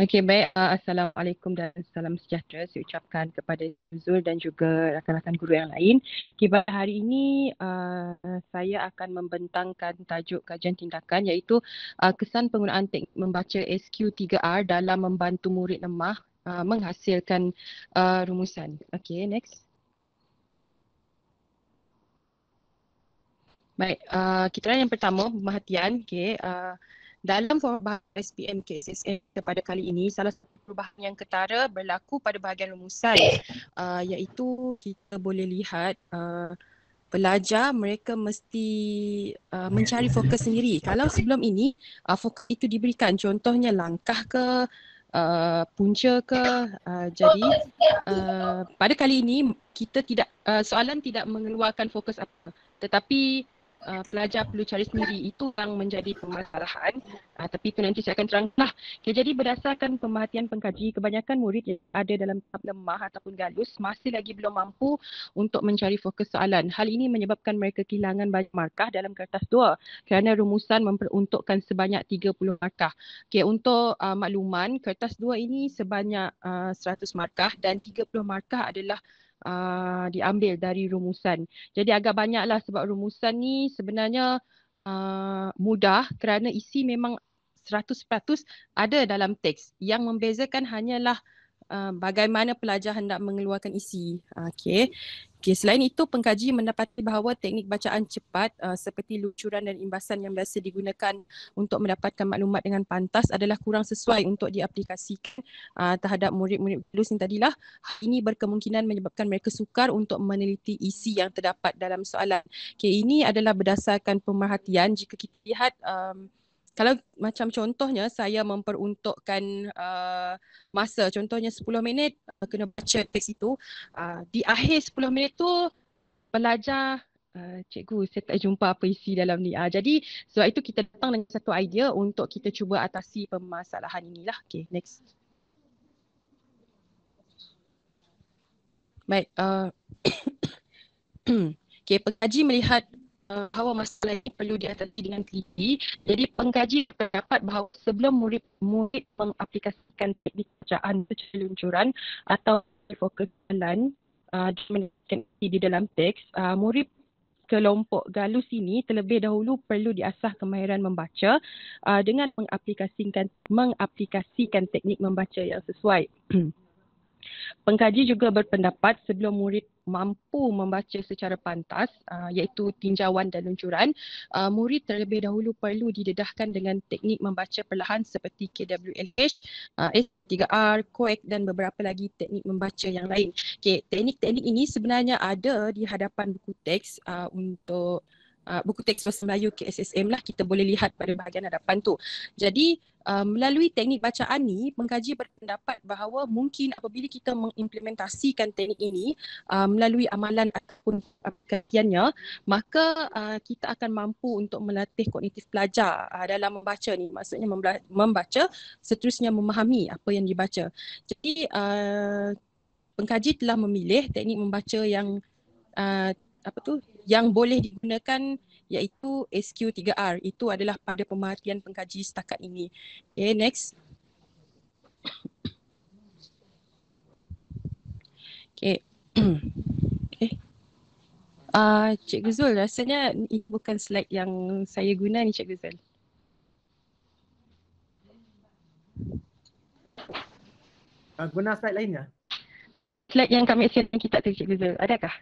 Okey, baik. Assalamualaikum dan salam sejahtera saya ucapkan kepada Zul dan juga rakan-rakan guru yang lain. Okey, pada hari ini saya akan membentangkan tajuk kajian tindakan iaitu kesan penggunaan teknik membaca SQ3R dalam membantu murid lemah menghasilkan rumusan. Okey, next. Baik, kita orang yang pertama pemerhatian. Okey, dalam format bahagian SPM KSSM pada kali ini, salah satu perubahan yang ketara berlaku pada bahagian rumusan iaitu kita boleh lihat pelajar mereka mesti mencari fokus sendiri. Kalau sebelum ini fokus itu diberikan, contohnya langkah ke punca ke jadi pada kali ini kita tidak soalan tidak mengeluarkan fokus apa, tetapi pelajar perlu cari sendiri. Itu yang menjadi permasalahan. Tapi itu nanti saya akan terangkanlah. Okay, jadi berdasarkan pemerhatian pengkaji, kebanyakan murid yang ada dalam tahap lemah ataupun galus masih lagi belum mampu untuk mencari fokus soalan. Hal ini menyebabkan mereka kehilangan banyak markah dalam kertas 2 kerana rumusan memperuntukkan sebanyak 30 markah. Okay, untuk makluman, kertas 2 ini sebanyak 100 markah dan 30 markah adalah diambil dari rumusan. Jadi agak banyaklah sebab rumusan ni sebenarnya mudah kerana isi memang 100% ada dalam teks. Yang membezakan hanyalah bagaimana pelajar hendak mengeluarkan isi. Okey. Okay, selain itu, pengkaji mendapati bahawa teknik bacaan cepat seperti lucuran dan imbasan yang biasa digunakan untuk mendapatkan maklumat dengan pantas adalah kurang sesuai untuk diaplikasikan terhadap murid-murid lulus yang tadilah. Hal ini berkemungkinan menyebabkan mereka sukar untuk meneliti isi yang terdapat dalam soalan. Okay, ini adalah berdasarkan pemerhatian jika kita lihat kalau macam contohnya saya memperuntukkan masa, contohnya 10 minit kena baca teks itu. Di akhir 10 minit tu pelajar cikgu saya tak jumpa apa isi dalam ni. Jadi sebab itu kita datang dengan satu idea untuk kita cuba atasi permasalahan inilah. Okay, next. Baik, okay, pengkaji melihat bahawa masalah ini perlu diatasi dengan teliti. Jadi pengkaji terdapat bahawa sebelum murid mengaplikasikan teknik bacaan secara luncuran atau fokus jalan di dalam teks, murid kelompok galus ini terlebih dahulu perlu diasah kemahiran membaca dengan mengaplikasikan teknik membaca yang sesuai. Pengkaji juga berpendapat sebelum murid mampu membaca secara pantas iaitu tinjauan dan luncuran, murid terlebih dahulu perlu didedahkan dengan teknik membaca perlahan seperti KWLH, S3R, COEC dan beberapa lagi teknik membaca yang lain. Okay, teknik-teknik ini sebenarnya ada di hadapan buku teks untuk buku teks bahasa Melayu KSSM lah, kita boleh lihat pada bahagian hadapan tu. Jadi melalui teknik bacaan ni, pengkaji berpendapat bahawa mungkin apabila kita mengimplementasikan teknik ini melalui amalan ataupun aplikasiannya, maka kita akan mampu untuk melatih kognitif pelajar dalam membaca ni. Maksudnya membaca, seterusnya memahami apa yang dibaca. Jadi pengkaji telah memilih teknik membaca yang yang boleh digunakan iaitu SQ3R. Itu adalah pada pemerhatian pengkaji setakat ini. Okay, next. Okay. Okay. Cikgu Zul, rasanya ini bukan slide yang saya guna ni Cikgu Zul. Guna slide lainnya? Slide yang kami siapkan kita tu Cikgu Zul, adakah?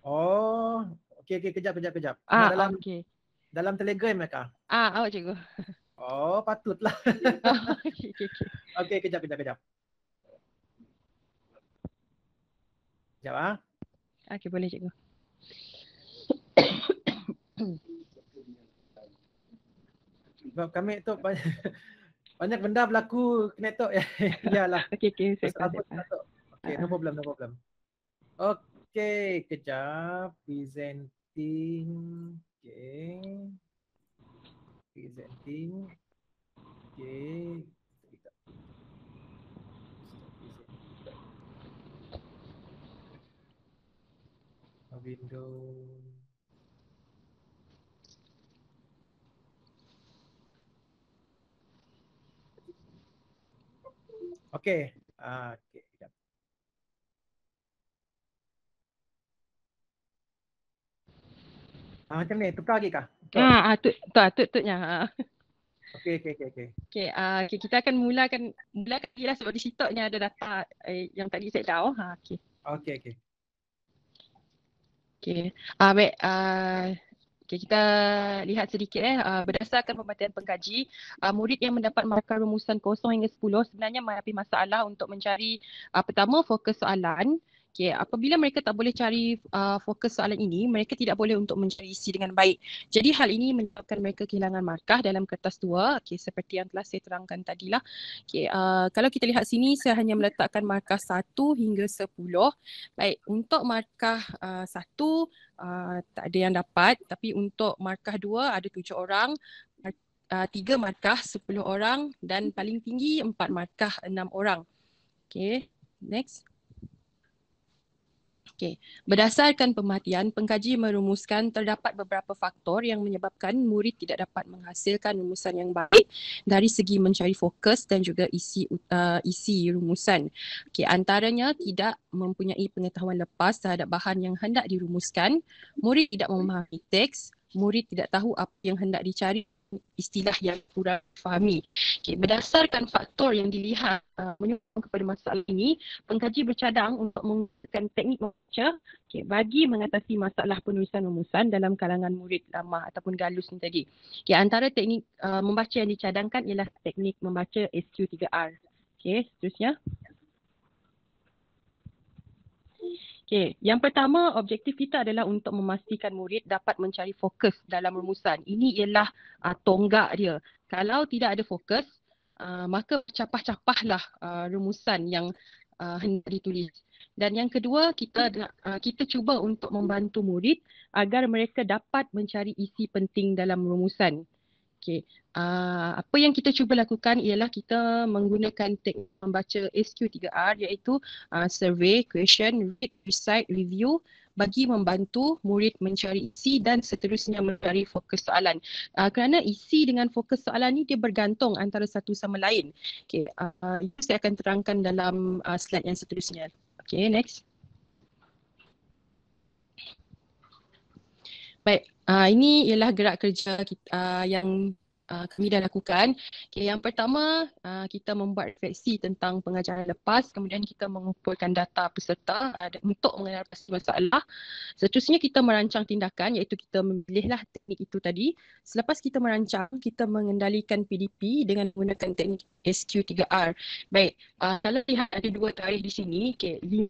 Oh, okey, kejap. Okay. Dalam Telegram mereka? Awak Cikgu. Oh, patutlah. Okay. Okey, kejap. Sekejap. Okay, boleh Cikgu. Sebab kami tu banyak benda berlaku kena tok ya. Iyalah. Okay, saya Okey, no problem. Okey, kejap. Presenting. Okey. Okey. Window. Okey. Okey. Sekejap. Macam ni, tukar lagi kah? Untuk. Tutnya. Okey, okey, okey, okey. Okay, kita akan mulakan lagi lah sebab di situ ni ada data yang tadi saya tahu. Okay. Okey, okey. Okay. Baik. Okay, kita lihat sedikit berdasarkan pemerhatian pengkaji, murid yang mendapat markah rumusan 0 hingga 10 sebenarnya menghadapi masalah untuk mencari pertama fokus soalan. Okay, apabila mereka tak boleh cari fokus soalan ini, mereka tidak boleh untuk mencari isi dengan baik. Jadi hal ini menyebabkan mereka kehilangan markah dalam kertas 2, okay, seperti yang telah saya terangkan tadilah. Okay, kalau kita lihat sini, saya hanya meletakkan markah 1 hingga 10. Baik, untuk markah 1, tak ada yang dapat, tapi untuk markah 2 ada 7 orang, 3 markah 10 orang dan paling tinggi 4 markah 6 orang. Okay, next. Okay. Berdasarkan pemerhatian, pengkaji merumuskan terdapat beberapa faktor yang menyebabkan murid tidak dapat menghasilkan rumusan yang baik dari segi mencari fokus dan juga isi rumusan. Okay. Antaranya tidak mempunyai pengetahuan lepas terhadap bahan yang hendak dirumuskan, murid tidak memahami teks, murid tidak tahu apa yang hendak dicari, istilah yang kurang difahami. Okay, berdasarkan faktor yang dilihat menyumbang kepada masalah ini, pengkaji bercadang untuk menggunakan teknik membaca bagi mengatasi masalah penulisan rumusan dalam kalangan murid lamah ataupun galus ni tadi. Okay, antara teknik membaca yang dicadangkan ialah teknik membaca SQ3R. Okay, seterusnya. Okay, yang pertama, objektif kita adalah untuk memastikan murid dapat mencari fokus dalam rumusan. Ini ialah tonggak dia. Kalau tidak ada fokus, maka capah-capahlah rumusan yang hendak ditulis. Dan yang kedua, kita cuba untuk membantu murid agar mereka dapat mencari isi penting dalam rumusan. Okay. Apa yang kita cuba lakukan ialah kita menggunakan teknik membaca SQ3R iaitu survey, question, read, recite, review bagi membantu murid mencari isi dan seterusnya mencari fokus soalan. Kerana isi dengan fokus soalan ni dia bergantung antara satu sama lain. Okay. Itu saya akan terangkan dalam slide yang seterusnya. Okay, next. Baik, ini ialah gerak kerja kita, yang kami dah lakukan. Okay, yang pertama, kita membuat refleksi tentang pengajaran lepas, kemudian kita mengumpulkan data peserta untuk mengenal pasti masalah. Seterusnya kita merancang tindakan iaitu kita memilihlah teknik itu tadi. Selepas kita merancang, kita mengendalikan PDP dengan menggunakan teknik SQ3R. Baik, kalau lihat ada 2 tarikh di sini, okay, 5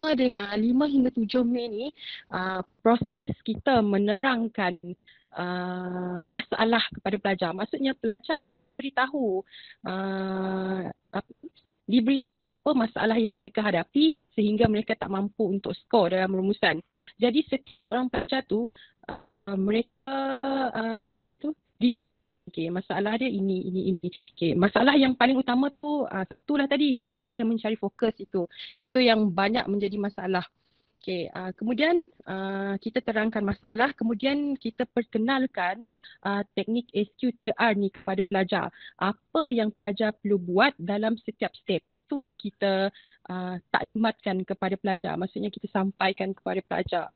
hingga 7 Mei ni proses kita menerangkan masalah kepada pelajar. Maksudnya pelajar beritahu diberi apa masalah yang mereka hadapi sehingga mereka tak mampu untuk skor dalam rumusan. Jadi setiap orang pelajar tu mereka okay, masalah dia ini. Okay, masalah yang paling utama tu itulah tadi yang mencari fokus itu. Itu yang banyak menjadi masalah. Okay, kemudian kita terangkan masalah, kemudian kita perkenalkan teknik SQ3R ni kepada pelajar. Apa yang pelajar perlu buat dalam setiap step tu kita taklimatkan kepada pelajar. Maksudnya kita sampaikan kepada pelajar.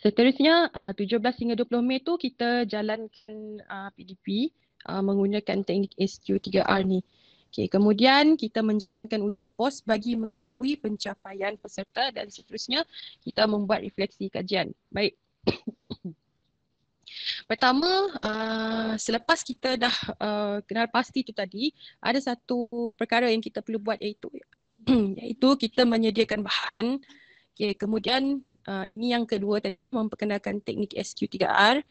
Seterusnya 17 hingga 20 Mei tu kita jalankan PDP menggunakan teknik SQ3R ni. Okay, kemudian kita menjalankan pos bagi mengetahui pencapaian peserta dan seterusnya kita membuat refleksi kajian. Baik. Pertama, selepas kita dah kenal pasti tu tadi, ada satu perkara yang kita perlu buat iaitu kita menyediakan bahan. Okay, kemudian ini yang kedua tadi, memperkenalkan teknik SQ3R.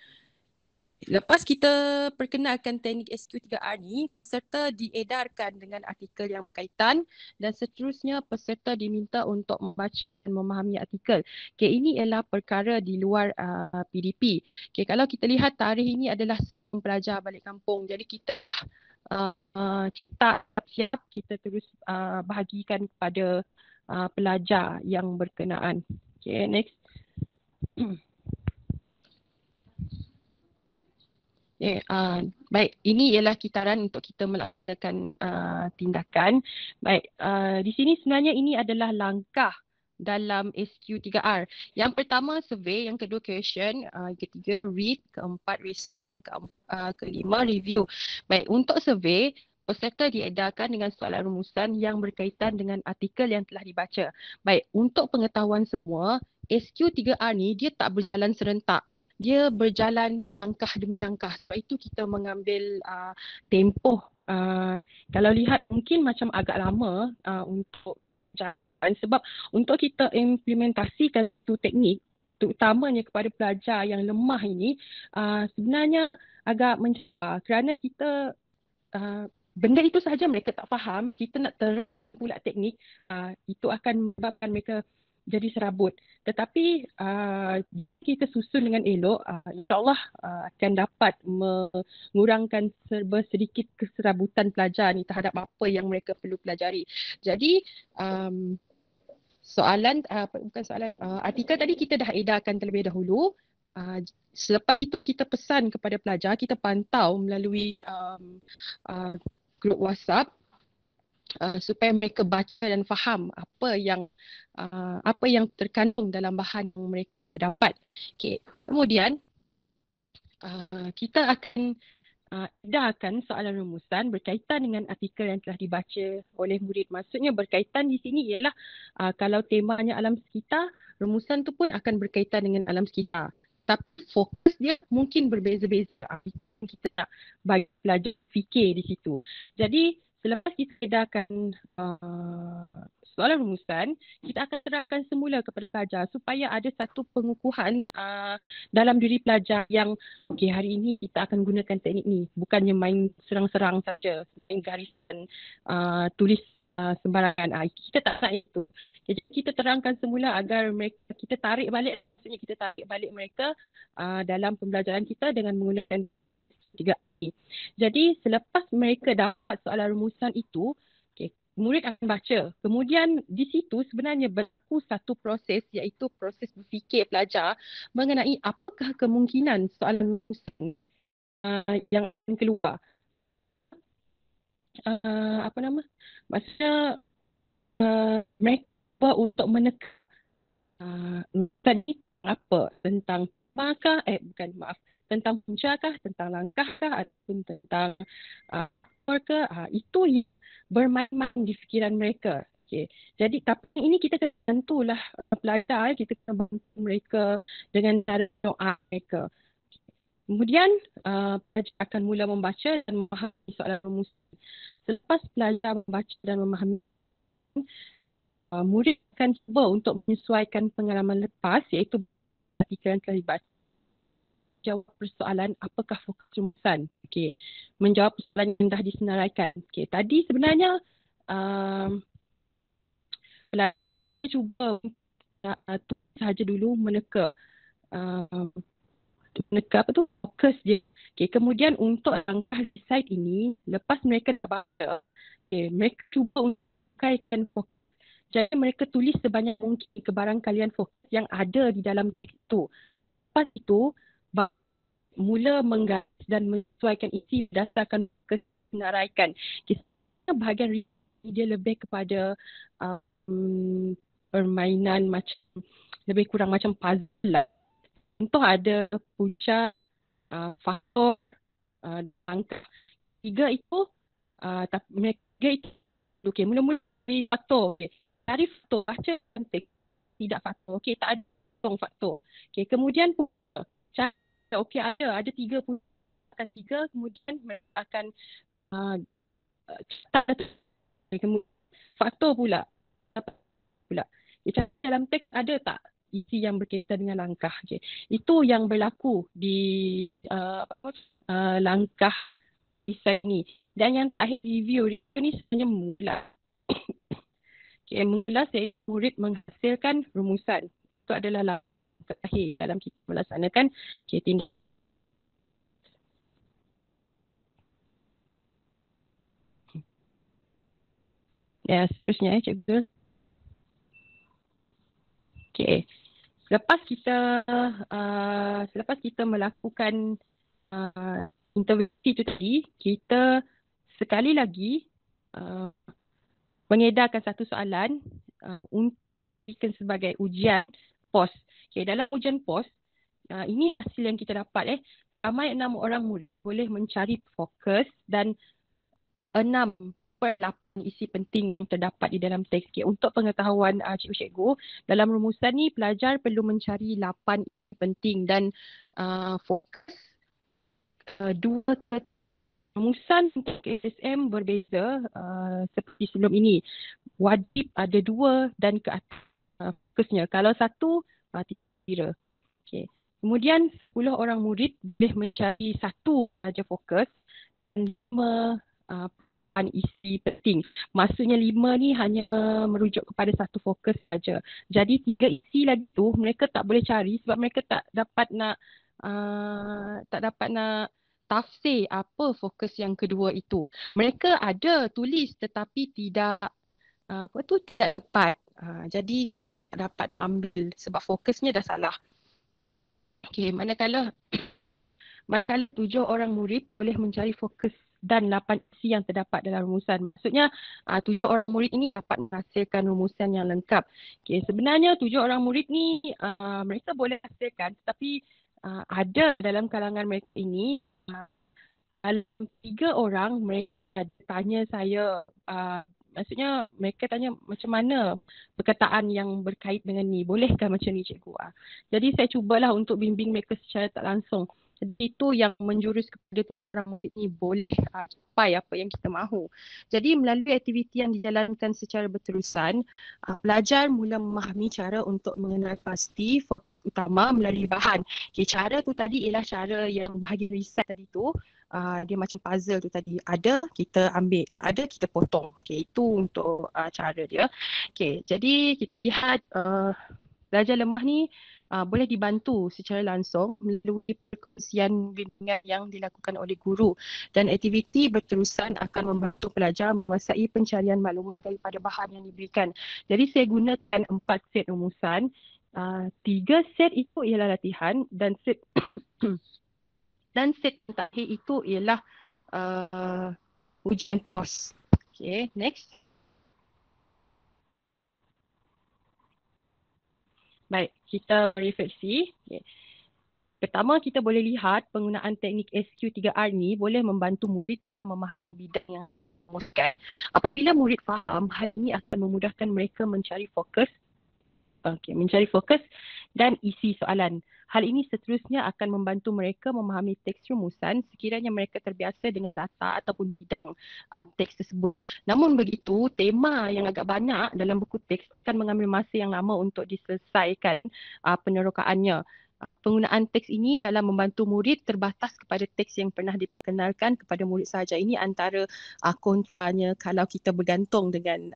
Lepas kita perkenalkan teknik SQ3R ni, peserta diedarkan dengan artikel yang berkaitan dan seterusnya peserta diminta untuk membaca dan memahami artikel. Okay, ini ialah perkara di luar PDP. Okay, kalau kita lihat tarikh ini adalah pelajar balik kampung. Jadi kita siap kita terus bahagikan kepada pelajar yang berkenaan. Okay, next. Baik, ini ialah kitaran untuk kita melaksanakan tindakan. Baik, di sini sebenarnya ini adalah langkah dalam SQ3R. Yang pertama survey, yang kedua question, ketiga read, keempat research, kelima review. Baik, untuk survey, peserta diedarkan dengan soalan rumusan yang berkaitan dengan artikel yang telah dibaca. Baik, untuk pengetahuan semua, SQ3R ni dia tak berjalan serentak. Dia berjalan langkah demi langkah. Sebab itu kita mengambil tempoh. Kalau lihat mungkin macam agak lama untuk jalan. Sebab untuk kita implementasikan satu teknik, terutamanya kepada pelajar yang lemah ini, sebenarnya agak mencabar kerana kita benda itu sahaja mereka tak faham, kita nak pula teknik, itu akan menyebabkan mereka jadi serabut. Tetapi kita susun dengan elok, insyaAllah akan dapat mengurangkan sedikit keserabutan pelajar ni terhadap apa yang mereka perlu pelajari. Jadi artikel tadi kita dah edarkan terlebih dahulu. Selepas itu kita pesan kepada pelajar, kita pantau melalui grup WhatsApp supaya mereka baca dan faham apa yang terkandung dalam bahan yang mereka dapat. Okay. Kemudian kita akan edarkan soalan rumusan berkaitan dengan artikel yang telah dibaca oleh murid. Maksudnya berkaitan di sini ialah kalau temanya alam sekitar, rumusan tu pun akan berkaitan dengan alam sekitar. Tapi fokus dia mungkin berbeza-beza. Kita nak bagi pelajar fikir di situ. Jadi selepas kita edarkan soalan rumusan, kita akan terangkan semula kepada pelajar supaya ada satu pengukuhan dalam diri pelajar yang okey, hari ini kita akan gunakan teknik ni. Bukannya main serang-serang saja, main garisan, tulis sembarangan. Kita tak nak itu. Jadi kita terangkan semula agar kita tarik balik, maksudnya kita tarik balik mereka dalam pembelajaran kita dengan menggunakan 3A. Jadi selepas mereka dapat soalan rumusan itu, murid akan baca. Kemudian di situ sebenarnya berlaku satu proses, iaitu proses berfikir pelajar mengenai apakah kemungkinan soalan rumusan yang akan keluar. Maksudnya mereka untuk menekan tadi apa tentang tentang puncakah, tentang langkahkah, ataupun tentang itu bermain-main di fikiran mereka. Okay. Jadi tapi ini kita kena bantulah pelajar, kita kena bantu mereka dengan cara doa mereka. Kemudian pelajar akan mula membaca dan memahami soalan rumusan. Selepas pelajar membaca dan memahami, murid akan cuba untuk menyesuaikan pengalaman lepas, iaitu artikel yang telah dibaca. Jawab persoalan apakah fokus rumusan. Okey. Menjawab persoalan yang dah disenaraikan. Okey, tadi sebenarnya pelajar cuba tulis sahaja dulu meneka fokus dia. Okey, kemudian untuk langkah recite ini, lepas mereka dah baca, mereka cuba uraikan fokus. Jadi mereka tulis sebanyak mungkin kebarangkalian fokus yang ada di dalam itu. Lepas itu mula menggaris dan menyesuaikan isi berdasarkan kesenaraikan. Bahagian dia lebih kepada permainan macam lebih kurang macam puzzle lah. Contoh ada punca, faktor, angka. Tiga itu, mereka itu okey, mula-mula dari faktor. Okay. Tarif faktor, baca penting. Tidak faktor. Okey, tak ada faktor. Okey, kemudian cara okey, ada tiga pun, akan tiga, kemudian mereka akan faktor pula dalam teks ada tak isi yang berkaitan dengan langkah. Okay. Itu yang berlaku di langkah design ni. Dan yang terakhir review ni sebenarnya mula. Okay, mula saya murid menghasilkan rumusan. Itu adalah langkah terakhir dalam kita melaksanakan tindakan. Ya, seterusnya cikgu. Okay. Selepas kita melakukan intervensi itu tadi, kita sekali lagi mengedarkan satu soalan untuk dijadikan sebagai ujian POS. Okay, dalam ujian POS, ini hasil yang kita dapat. Ramai 6 orang murid boleh mencari fokus dan 6/8 isi penting yang terdapat di dalam teks. Okay, untuk pengetahuan cikgu-cikgu, dalam rumusan ni pelajar perlu mencari 8 isi penting dan fokus 2 rumusan untuk SSM berbeza seperti sebelum ini. Wajib ada 2 dan ke atas fokusnya. Kalau 1, kira. Okay. Kemudian 10 orang murid boleh mencari 1 saja fokus dan 5 isi penting. Maksudnya 5 ni hanya merujuk kepada 1 fokus saja. Jadi 3 isi lagi tu mereka tak boleh cari sebab mereka tak dapat nak tafsir apa fokus yang kedua itu. Mereka ada tulis tetapi tidak tidak dapat. Jadi tak dapat ambil sebab fokusnya dah salah. Okey, manakala 7 orang murid boleh mencari fokus dan 8 isi yang terdapat dalam rumusan. Maksudnya 7 orang murid ini dapat menghasilkan rumusan yang lengkap. Okey, sebenarnya 7 orang murid ni mereka boleh hasilkan, tetapi ada dalam kalangan mereka ini dalam 3 orang mereka tanya saya, maksudnya mereka tanya macam mana perkataan yang berkait dengan ni, bolehkah macam ni cikgu? Jadi saya cubalah untuk bimbing mereka secara tak langsung. Jadi itu yang menjurus kepada orang murid ni boleh capai apa yang kita mahu. Jadi melalui aktiviti yang dijalankan secara berterusan, pelajar mula memahami cara untuk mengenal pasti utama melalui bahan. Okay, cara tu tadi ialah cara yang bahagian riset tadi tu. Dia macam puzzle tu tadi. Ada, kita ambil. Ada, kita potong. Okay, itu untuk cara dia. Okay, jadi kita lihat belajar lemah ni boleh dibantu secara langsung melalui perkongsian bimbingan yang dilakukan oleh guru, dan aktiviti berterusan akan membantu pelajar menguasai pencarian maklumat daripada bahan yang diberikan. Jadi saya gunakan 4 set rumusan. 3 set itu ialah latihan dan set dan set terakhir itu ialah ujian POS. Okay, next. Baik, kita refleksi. Okay. Pertama, kita boleh lihat penggunaan teknik SQ3R ni boleh membantu murid memahami bidang yang dirumuskan. Apabila murid faham, hal ini akan memudahkan mereka mencari fokus dan isi soalan. Hal ini seterusnya akan membantu mereka memahami teks rumusan sekiranya mereka terbiasa dengan data ataupun bidang teks tersebut. Namun begitu, tema yang agak banyak dalam buku teks akan mengambil masa yang lama untuk diselesaikan penerokaannya. Penggunaan teks ini dalam membantu murid terbatas kepada teks yang pernah diperkenalkan kepada murid sahaja. Ini antara kontranya kalau kita bergantung dengan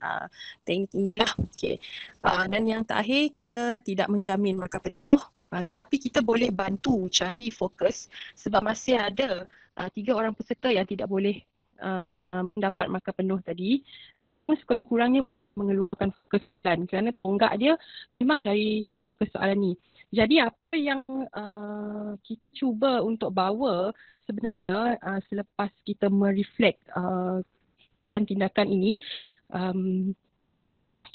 teknik ini lah. Okay. Dan yang terakhir, kita tidak menjamin markah penuh, tapi kita boleh bantu cari fokus sebab masih ada 3 orang peserta yang tidak boleh mendapat markah penuh tadi. Sekurang-kurangnya mengeluarkan fokus kerana tonggak dia memang dari persoalan ni. Jadi apa yang kita cuba untuk bawa sebenarnya selepas kita mereflect tindakan ini,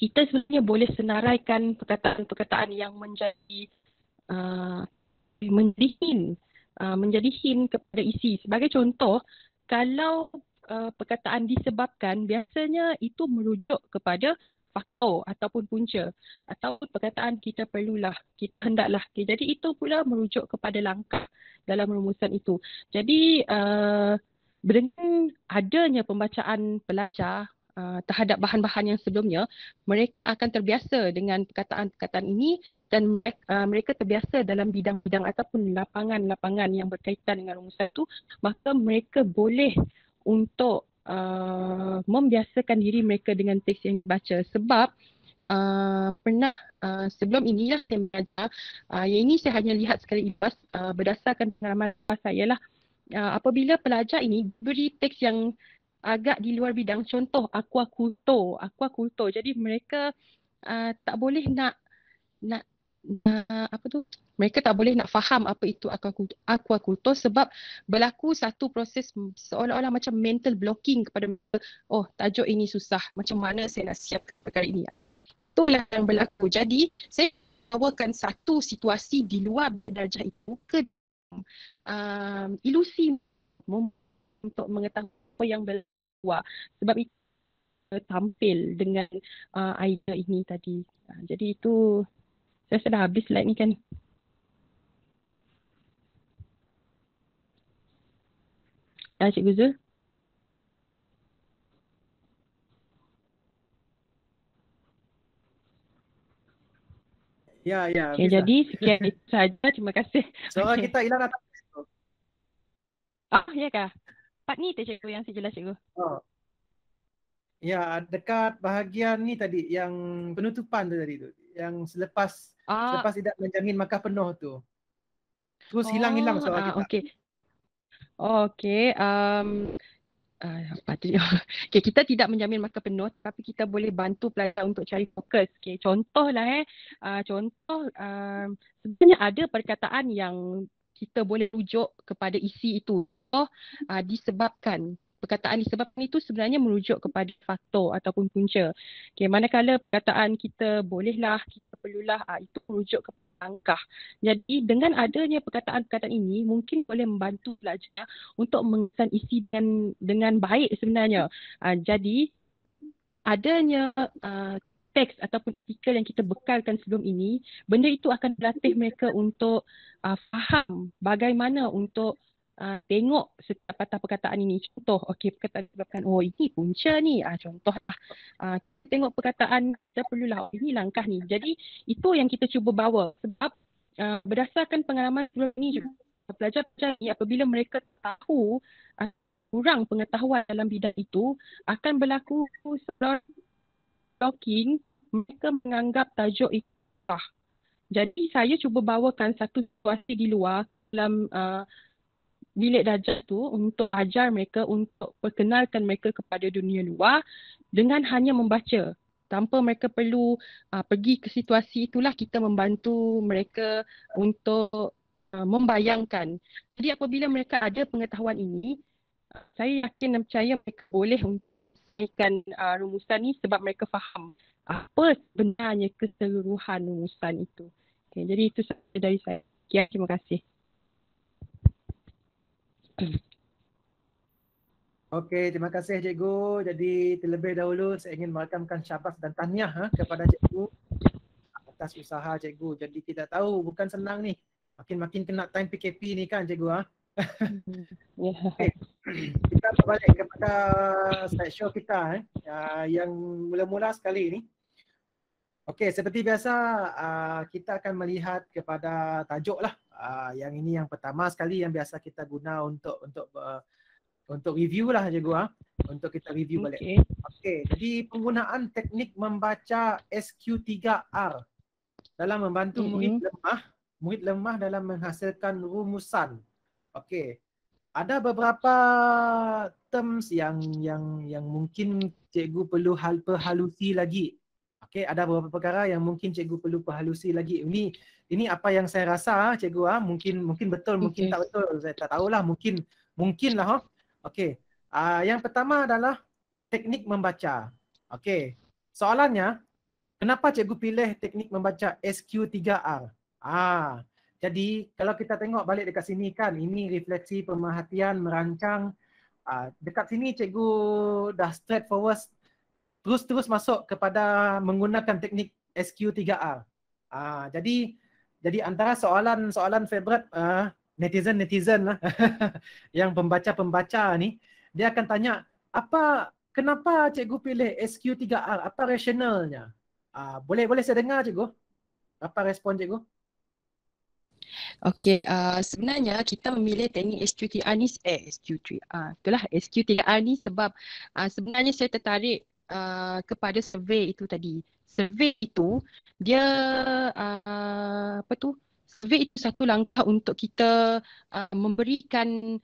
kita sebenarnya boleh senaraikan perkataan-perkataan yang menjadi hint kepada isi. Sebagai contoh, kalau perkataan disebabkan, biasanya itu merujuk kepada faktor ataupun punca, atau perkataan kita perlulah, kita hendaklah. Okay, jadi itu pula merujuk kepada langkah dalam rumusan itu. Jadi dengan adanya pembacaan pelajar terhadap bahan-bahan yang sebelumnya, mereka akan terbiasa dengan perkataan-perkataan ini dan mereka terbiasa dalam bidang-bidang ataupun lapangan-lapangan yang berkaitan dengan rumusan itu, maka mereka boleh untuk membiasakan diri mereka dengan teks yang dibaca. Sebab pernah sebelum inilah saya belajar, yang ini saya hanya lihat sekali ibas berdasarkan pengalaman saya lah. Apabila pelajar ini beri teks yang agak di luar bidang, contoh aquaculture, jadi mereka tak boleh nak Mereka tak boleh nak faham apa itu aquaculture sebab berlaku satu proses seolah-olah macam mental blocking kepada mereka. Oh, tajuk ini susah. Macam mana saya nak siap perkara ini? Itulah yang berlaku. Jadi, saya bawakan satu situasi di luar darjah itu ke ilusi untuk mengetahui apa yang berlaku. Sebab itu tampil dengan idea ini tadi. Jadi itu, saya sudah habis slide ni kan. Cikgu Zul? Ya, Okay, jadi sekian itu saja. Terima kasih. Suara kita hilang atau? Ya kah? Part ni tu cikgu yang saya jelas cikgu. Oh. Ya, dekat bahagian ni tadi yang penutupan tu tadi tu. Yang selepas tidak menjamin makan penuh tu. Terus hilang-hilang suara kita. Okay. Okay. Okay, kita tidak menjamin makan penuh tapi kita boleh bantu pelajar untuk cari fokus. Okay, contohlah sebenarnya ada perkataan yang kita boleh rujuk kepada isi itu. Disebabkan. Perkataan disebabkan itu sebenarnya merujuk kepada faktor ataupun punca. Okay, manakala perkataan kita bolehlah, kita perlulah, itu merujuk kepada langkah. Jadi dengan adanya perkataan-perkataan ini mungkin boleh membantu pelajar untuk mengesan isi dengan baik sebenarnya. Jadi adanya teks ataupun artikel yang kita bekalkan sebelum ini, benda itu akan berlatih mereka untuk faham bagaimana untuk tengok setiap patah perkataan ini. Contoh, perkataan disebabkan, ini punca ni. Contohlah, tengok perkataan, kita perlulah, ini langkah ni. Jadi itu yang kita cuba bawa sebab berdasarkan pengalaman sebelum ini juga, pelajar-pelajar ni apabila mereka tahu kurang pengetahuan dalam bidang itu, akan berlaku blocking, mereka menganggap tajuk itu sah. Jadi saya cuba bawakan satu situasi di luar dalam bilik darjah tu untuk ajar mereka, untuk perkenalkan mereka kepada dunia luar dengan hanya membaca. Tanpa mereka perlu pergi ke situasi itulah, kita membantu mereka untuk membayangkan. Jadi apabila mereka ada pengetahuan ini, saya yakin dan percaya mereka boleh menyelesaikan rumusan ni sebab mereka faham apa sebenarnya keseluruhan rumusan itu. Okay, jadi itu sahaja dari saya. Terima kasih. Okey, terima kasih cikgu. Jadi terlebih dahulu saya ingin merakamkan syabas dan tahniah kepada cikgu atas usaha cikgu. Jadi kita tahu bukan senang ni. Makin-makin kena time PKP ni kan cikgu Okay. Kita berbalik kepada slide show kita yang mula-mula sekali ni. Okey, seperti biasa kita akan melihat kepada tajuk lah. Yang ini yang pertama sekali yang biasa kita guna untuk review lah cikgu untuk kita review balik. Okey, jadi penggunaan teknik membaca SQ3R dalam membantu murid lemah dalam menghasilkan rumusan. Okey. Ada beberapa terms yang mungkin cikgu perlu perhalusi lagi. Okey, ada beberapa perkara yang mungkin cikgu perlu perhalusi lagi. Ini apa yang saya rasa cikgu mungkin betul, mungkin tak betul. Saya tak tahulah, mungkinlah Okey. Yang pertama adalah teknik membaca. Okey. Soalannya, kenapa cikgu pilih teknik membaca SQ3R? Jadi kalau kita tengok balik dekat sini kan, ini refleksi, pemerhatian, merancang. Dekat sini cikgu dah straightforward terus masuk kepada menggunakan teknik SQ3R. Jadi antara soalan favorite netizen lah yang pembaca ni, dia akan tanya, kenapa cikgu pilih SQ3R? Apa rasionalnya? Boleh saya dengar cikgu? Apa respon cikgu? Okey, sebenarnya kita memilih teknik SQ3R ni itulah SQ3R ni sebab sebenarnya saya tertarik kepada survey itu tadi. Survey itu dia survey itu satu langkah untuk kita memberikan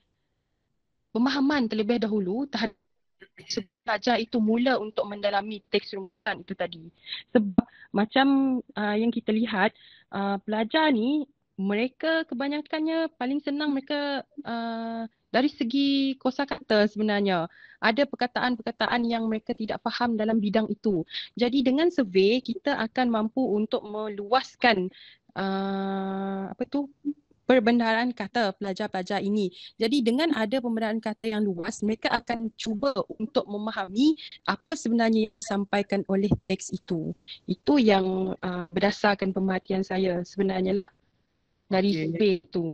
pemahaman terlebih dahulu terhadap pelajar itu mula untuk mendalami teks rumusan itu tadi. Sebab macam yang kita lihat, pelajar ni mereka kebanyakannya paling senang mereka dari segi kosakata sebenarnya. Ada perkataan-perkataan yang mereka tidak faham dalam bidang itu. Jadi dengan survey kita akan mampu untuk meluaskan apa tu perbendaharaan kata pelajar-pelajar ini. Jadi dengan ada pembendaharaan kata yang luas, mereka akan cuba untuk memahami apa sebenarnya yang disampaikan oleh teks itu. Itu yang berdasarkan pemerhatian saya sebenarnya dari Okey. survey itu.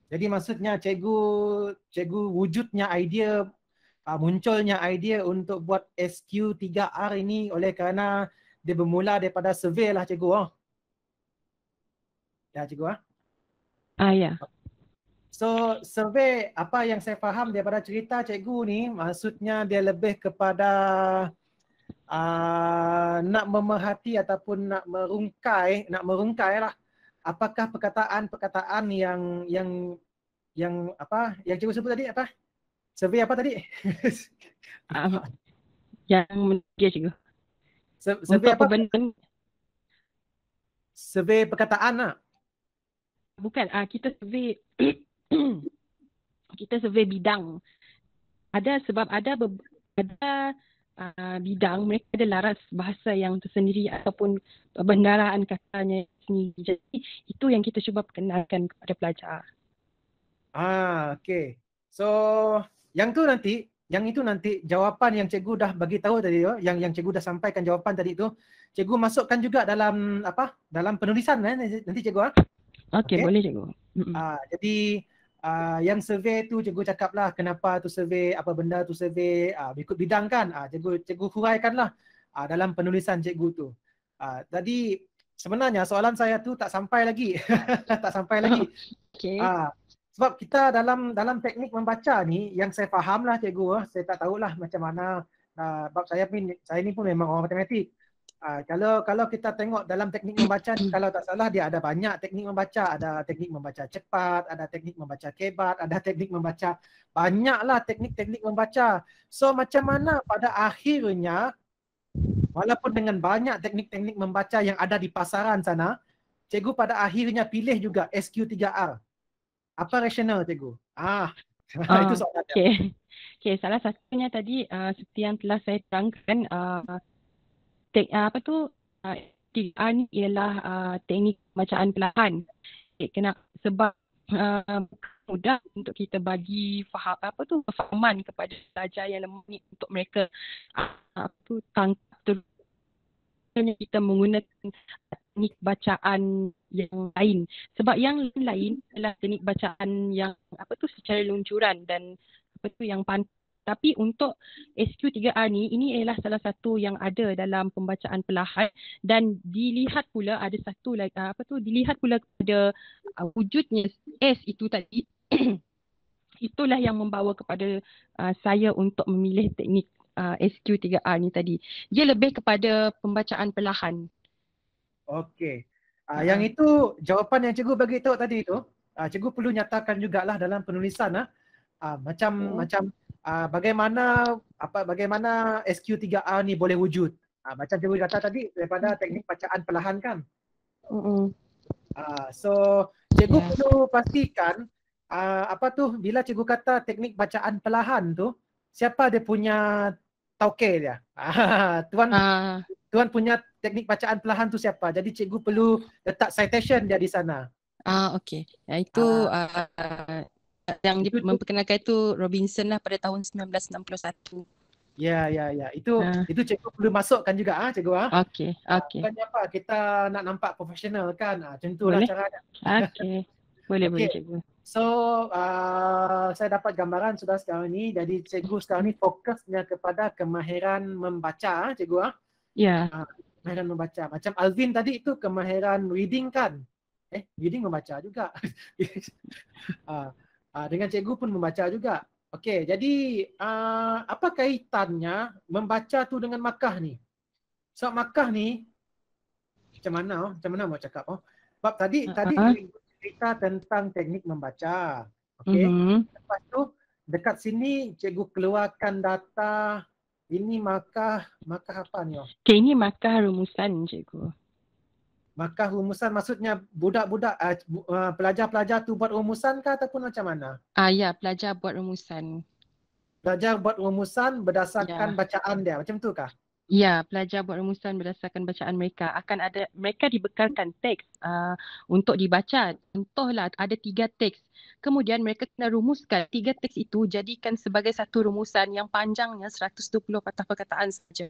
Jadi maksudnya cikgu wujudnya idea munculnya idea untuk buat SQ3R ini oleh kerana dia bermula daripada survey lah cikgu. Ya cikgu. Ya. So survey apa yang saya faham daripada cerita cikgu ni maksudnya dia lebih kepada nak memerhati ataupun nak merungkai lah apakah perkataan-perkataan yang apa yang cikgu sebut tadi apa? Survey apa tadi? Yang dia cikgu. Survey Untuk apa? perbandingan. Survey perkataan lah. Bukan, kita survey kita survey bidang. Ada sebab ada bidang mereka ada laras bahasa yang tersendiri ataupun perbendaharaan katanya sendiri. Jadi itu yang kita cuba perkenalkan kepada pelajar. Okay. So yang itu nanti jawapan yang cikgu dah bagi tahu tadi tu, yang cikgu dah sampaikan jawapan tadi tu, cikgu masukkan juga dalam apa? Dalam penulisan nanti cikgu Okey, boleh cikgu. Jadi yang survey tu cikgu cakaplah kenapa tu survey, apa benda tu survey, ikut bidang kan. Cikgu huraikanlah dalam penulisan cikgu tu. Tadi sebenarnya soalan saya tu tak sampai lagi. Tak sampai lagi. Okey. Sebab kita dalam teknik membaca ni yang saya fahamlah cikgu, saya tak tahulah macam mana sebab saya ni pun memang orang matematik. Kalau kita tengok dalam teknik membaca ni, kalau tak salah dia ada banyak teknik membaca, ada teknik membaca cepat, ada teknik membaca kebat, ada teknik membaca, banyaklah teknik-teknik membaca. So macam mana pada akhirnya walaupun dengan banyak teknik-teknik membaca yang ada di pasaran sana, cikgu pada akhirnya pilih juga SQ3R. Apa rasional cikgu? Itu soalannya. Okey, salah satunya tadi seperti yang telah saya terangkan, SQ3R ni ialah teknik bacaan perlahan. Sebab mudah untuk kita bagi kefahaman kepada pelajar yang lemah ni untuk mereka kita menggunakan teknik bacaan yang lain. Sebab yang lain adalah teknik bacaan yang secara luncuran dan yang tapi untuk SQ3R ni, ini ialah salah satu yang ada dalam pembacaan perlahan dan dilihat pula ada satu lagi dilihat pula kepada wujudnya S itu tadi. Itulah yang membawa kepada saya untuk memilih teknik SQ3R ni tadi. Dia lebih kepada pembacaan perlahan. Okey. Yang itu jawapan yang cikgu bagi tahu tadi tu, cikgu perlu nyatakan jugalah dalam penulisan macam bagaimana SQ3R ni boleh wujud. Macam cikgu kata tadi daripada teknik bacaan perlahan kan. So cikgu perlu pastikan bila cikgu kata teknik bacaan perlahan tu, siapa dia punya tauke dia. Tuan punya teknik bacaan perlahan tu siapa? Jadi cikgu perlu letak citation dia di sana. Okey. Itu yang memperkenalkan itu Robinson lah pada tahun 1961. Ya. Itu cikgu perlu masukkan juga cikgu Okey. Bukannya apa, kita nak nampak profesional kan. Macam itulah caranya. Okey. Boleh cikgu. So saya dapat gambaran sudah sekarang ni. Jadi cikgu sekarang ni fokusnya kepada kemahiran membaca cikgu Ya. Kemahiran membaca. Macam Alvin tadi itu kemahiran reading kan. Reading membaca juga. Dengan cikgu pun membaca juga. Okey, jadi apa kaitannya membaca tu dengan makah ni? So makah ni macam mana mau cakap? Sebab tadi cerita tentang teknik membaca. Okey. Lepas tu dekat sini cikgu keluarkan data ini makah apa ni? Okey, ini makah rumusan cikgu. Maka rumusan maksudnya budak-budak pelajar-pelajar tu buat rumusan ke ataupun macam mana? Ya, pelajar buat rumusan. Belajar buat rumusan berdasarkan Ya. bacaan dia, macam tu kah? Ya, pelajar buat rumusan berdasarkan bacaan mereka. Mereka dibekalkan teks untuk dibaca. Contohlah ada 3 teks. Kemudian mereka kena rumuskan 3 teks itu jadikan sebagai satu rumusan yang panjangnya 120 patah perkataan saja.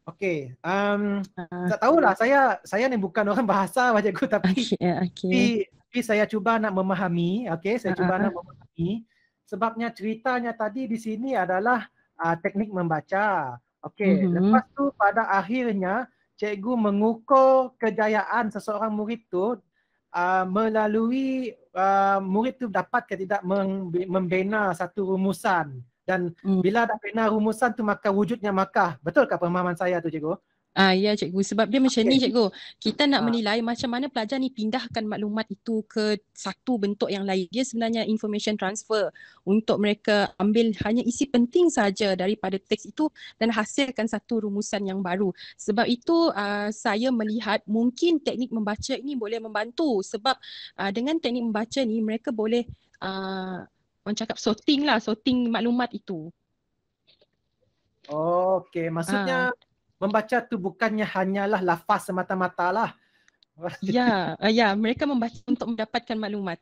Okey, Uh, tak tahulah, saya ni bukan orang bahasa cikgu, tapi okay. tapi saya cuba nak memahami, okey, saya cuba Uh, nak memahami sebabnya ceritanya tadi di sini adalah teknik membaca. Okey, mhm. lepas tu pada akhirnya cikgu mengukur kejayaan seseorang murid tu melalui murid tu dapat ke tidak membina satu rumusan, dan bila dah bina rumusan tu maka wujudnya makah. Betulkah pemahaman saya tu cikgu? Ya cikgu, sebab dia macam ni Okey. cikgu. Kita nak Ah, menilai macam mana pelajar ni pindahkan maklumat itu ke satu bentuk yang lain. Dia sebenarnya information transfer untuk mereka ambil hanya isi penting saja daripada teks itu dan hasilkan satu rumusan yang baru. Sebab itu saya melihat mungkin teknik membaca ini boleh membantu sebab dengan teknik membaca ni mereka boleh orang cakap sorting maklumat itu. Okey, Ah, maksudnya membaca tu bukannya hanyalah lafaz semata-mata lah. ya, mereka membaca untuk mendapatkan maklumat.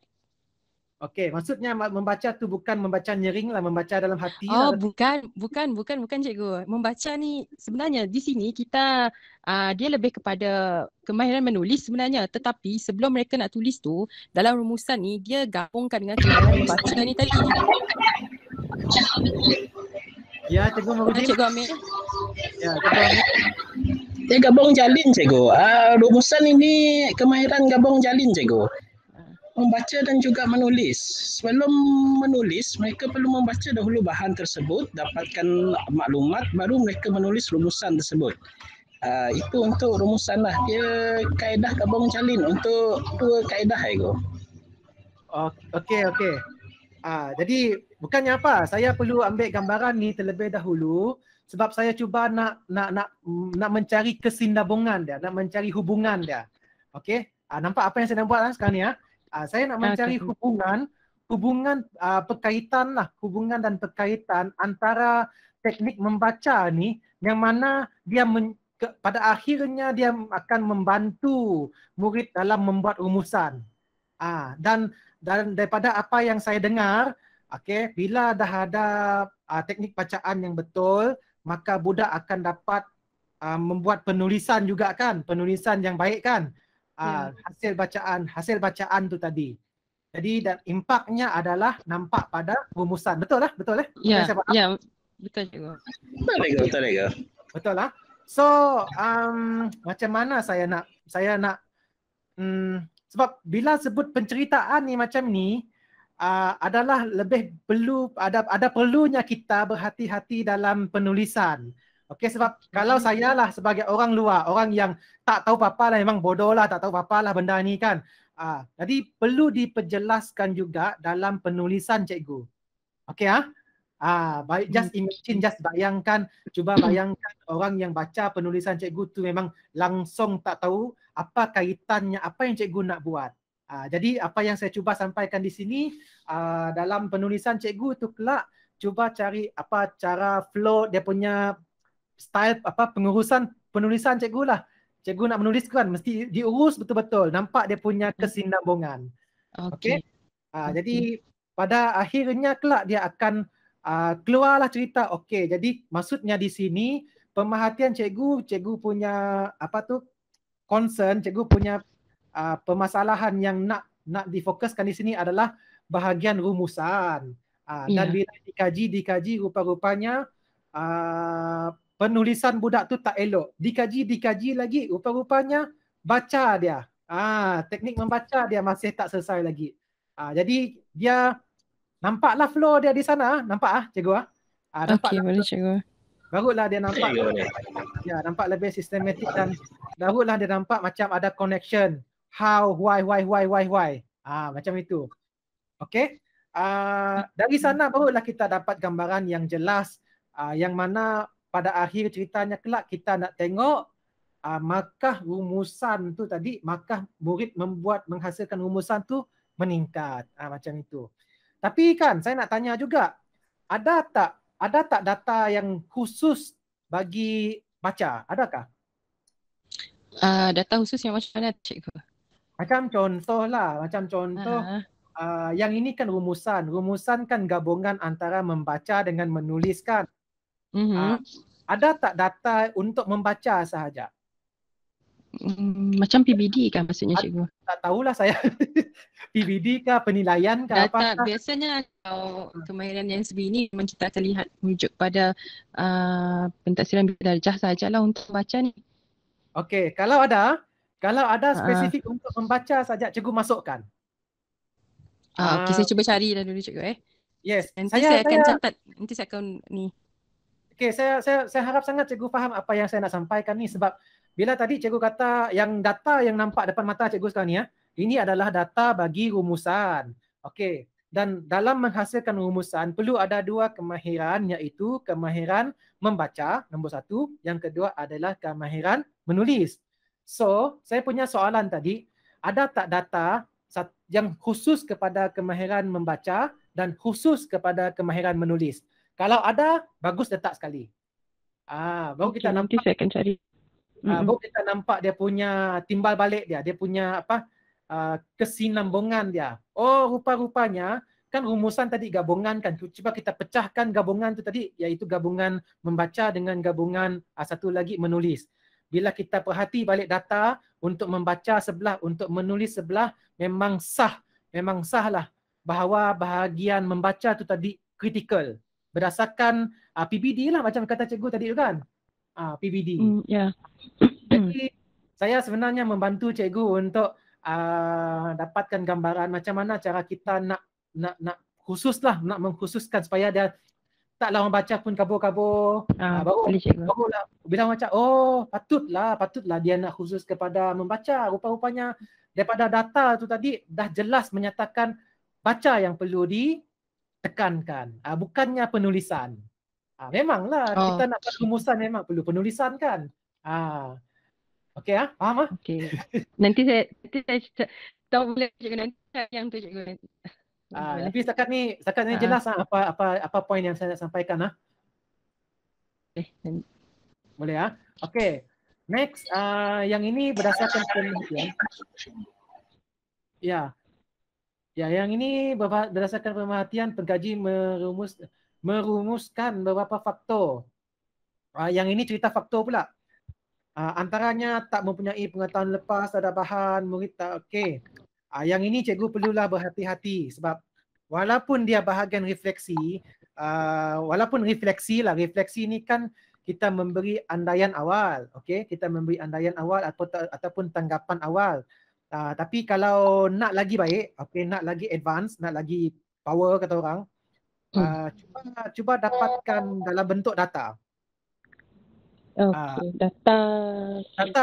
Okey, maksudnya membaca tu bukan membaca nyering lah, membaca dalam hati Oh, lah. bukan cikgu. Membaca ni sebenarnya di sini kita dia lebih kepada kemahiran menulis sebenarnya. Tetapi sebelum mereka nak tulis tu, dalam rumusan ni dia gabungkan dengan kemahiran membaca ni tadi. Ya, Cikgu Marudin. Cikgu Amir. Ya, Cikgu Amir. Dia gabung jalin cikgu. Rumusan ini kemahiran gabung jalin cikgu. Membaca dan juga menulis. Sebelum menulis, mereka perlu membaca dahulu bahan tersebut, dapatkan maklumat, baru mereka menulis rumusan tersebut. Itu untuk rumusan lah. Dia kaedah gabung jalin untuk 2 kaedah cikgu. Okey. Jadi bukannya apa, saya perlu ambil gambaran ni terlebih dahulu sebab saya cuba nak mencari kesinambungan dia, nak mencari hubungan dia. Okey? Nampak apa yang saya nak buat sekarang ni ya? Saya nak mencari hubungan perkaitan lah, hubungan dan perkaitan antara teknik membaca ni yang mana dia pada akhirnya dia akan membantu murid dalam membuat rumusan. Dan daripada apa yang saya dengar, okey, bila dah ada teknik bacaan yang betul, maka budak akan dapat membuat penulisan juga kan, penulisan yang baik kan. Hasil bacaan tu tadi. Jadi dan impaknya adalah nampak pada rumusan. Betul lah? Betul lah? Ya, betul cikgu. Betul lah. So macam mana saya nak sebab bila sebut penceritaan ni macam ni adalah lebih perlu ada perlunya kita berhati-hati dalam penulisan. Okey, sebab kalau saya lah sebagai orang luar, orang yang tak tahu apa-apa lah, memang bodoh lah, tak tahu apa-apa lah benda ni kan. Jadi perlu diperjelaskan juga dalam penulisan cikgu. Okey just imagine, just bayangkan, cuba bayangkan orang yang baca penulisan cikgu tu memang langsung tak tahu apa kaitannya, apa yang cikgu nak buat. Jadi apa yang saya cuba sampaikan di sini dalam penulisan cikgu tu kelak cuba cari apa cara flow dia punya style, apa pengurusan penulisan cikgu lah. Cikgu nak menulis kan mesti diurus betul-betul, nampak dia punya kesinambungan. Okey. Jadi pada akhirnya kelak dia akan keluarlah cerita. Okey, jadi maksudnya di sini pemerhatian cikgu punya apa tu concern, cikgu punya permasalahan yang nak difokuskan di sini adalah bahagian rumusan. Dan bila dikaji rupa-rupanya penulisan budak tu tak elok. Dikaji lagi rupa-rupanya baca dia. Teknik membaca dia masih tak selesai lagi. Jadi dia nampaklah flow dia di sana, nampak cikgu Okey, boleh cikgu. Barulah dia nampak nampak lebih sistematik dan barulah dia nampak macam ada connection. How, why. Macam itu. Okey. Dari sana barulah kita dapat gambaran yang jelas yang mana pada akhir ceritanya kelak kita nak tengok markah rumusan tu tadi, markah murid menghasilkan rumusan tu meningkat. Macam itu. Tapi kan saya nak tanya juga, ada tak data yang khusus bagi baca? Adakah? Data khusus yang macam mana cikgu? Macam contoh yang ini kan rumusan. Rumusan kan gabungan antara membaca dengan menulis kan. Ada tak data untuk membaca sahaja? Macam PBD kan maksudnya cikgu? Tak tahulah saya. PBD kah, penilaian kah, Data apakah? biasanya kalau kemahiran yang sebegini memang kita akan lihat merujuk pada pentadsiran darjah sahajalah untuk membaca ni. Okey, kalau ada spesifik untuk membaca saja, cikgu masukkan. Okey, saya cuba cari dah dulu cikgu Yes. Nanti saya akan catat, nanti saya akan ni. Okey, saya harap sangat cikgu faham apa yang saya nak sampaikan ni, sebab bila tadi cikgu kata yang data yang nampak depan mata cikgu sekarang ni ini adalah data bagi rumusan. Okey. Dan dalam menghasilkan rumusan perlu ada dua kemahiran, iaitu kemahiran membaca nombor 1, yang kedua adalah kemahiran menulis. So, saya punya soalan tadi, ada tak data yang khusus kepada kemahiran membaca dan khusus kepada kemahiran menulis? Kalau ada, bagus letak sekali. Baru kita nanti nampak. Saya akan cari. Baru kita nampak dia punya timbal balik dia punya kesinambungan dia. Oh, rupa-rupanya kan rumusan tadi gabungan kan. Cuba kita pecahkan gabungan tu tadi, iaitu gabungan membaca dengan gabungan satu lagi menulis. Bila kita perhati balik data, untuk membaca sebelah, untuk menulis sebelah, memang sahlah bahawa bahagian membaca tu tadi kritikal. Berdasarkan PBD lah, macam kata cikgu tadi tu kan. PBD. Jadi saya sebenarnya membantu cikgu untuk dapatkan gambaran macam mana cara kita nak khususlah, nak mengkhususkan supaya dia taklah orang baca pun kabur-kabur. Barulah bila orang baca, oh patutlah dia nak khusus kepada membaca. Rupa-rupanya daripada data tu tadi dah jelas menyatakan baca yang perlu ditekankan, bukannya penulisan. Memanglah kita nak buat rumusan memang perlu penulisan kan. Okey faham Okey. Nanti saya tahu boleh cikgu nanti yang tu cikgu. Tapi setakat ni jelas apa poin yang saya nak sampaikan Boleh Okey. Next yang ini berdasarkan penelitian. Ya, yang ini berdasarkan pemerhatian pengkaji merumuskan beberapa faktor. Yang ini cerita faktor pula. Antaranya tak mempunyai pengetahuan lepas terhadap bahan, murid tak okey. Yang ini cikgu perlulah berhati-hati sebab walaupun dia bahagian refleksi, refleksi ni kan kita memberi andaian awal, okey? Kita memberi andaian awal ataupun tanggapan awal. Tapi kalau nak lagi baik, okey, nak lagi advance, nak lagi power kata orang, cuba dapatkan dalam bentuk data. Okey, data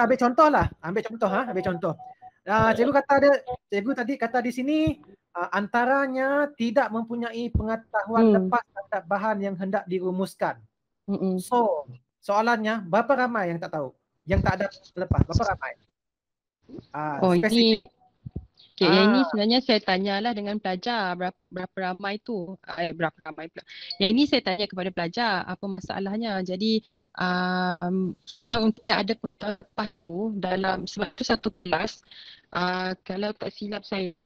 ambil contoh lah. Ambil contoh. Cikgu tadi kata di sini antaranya tidak mempunyai pengetahuan lepas terhadap bahan yang hendak dirumuskan. So, soalannya berapa ramai yang tak tahu? Yang tak ada lepas, berapa ramai? Spesifik. Yang ini sebenarnya saya tanyalah dengan pelajar berapa ramai tu. Berapa ramai pula. Yang ini saya tanya kepada pelajar apa masalahnya. Jadi untuk ada lepas tu dalam, sebab tu satu kelas, kalau tak silap saya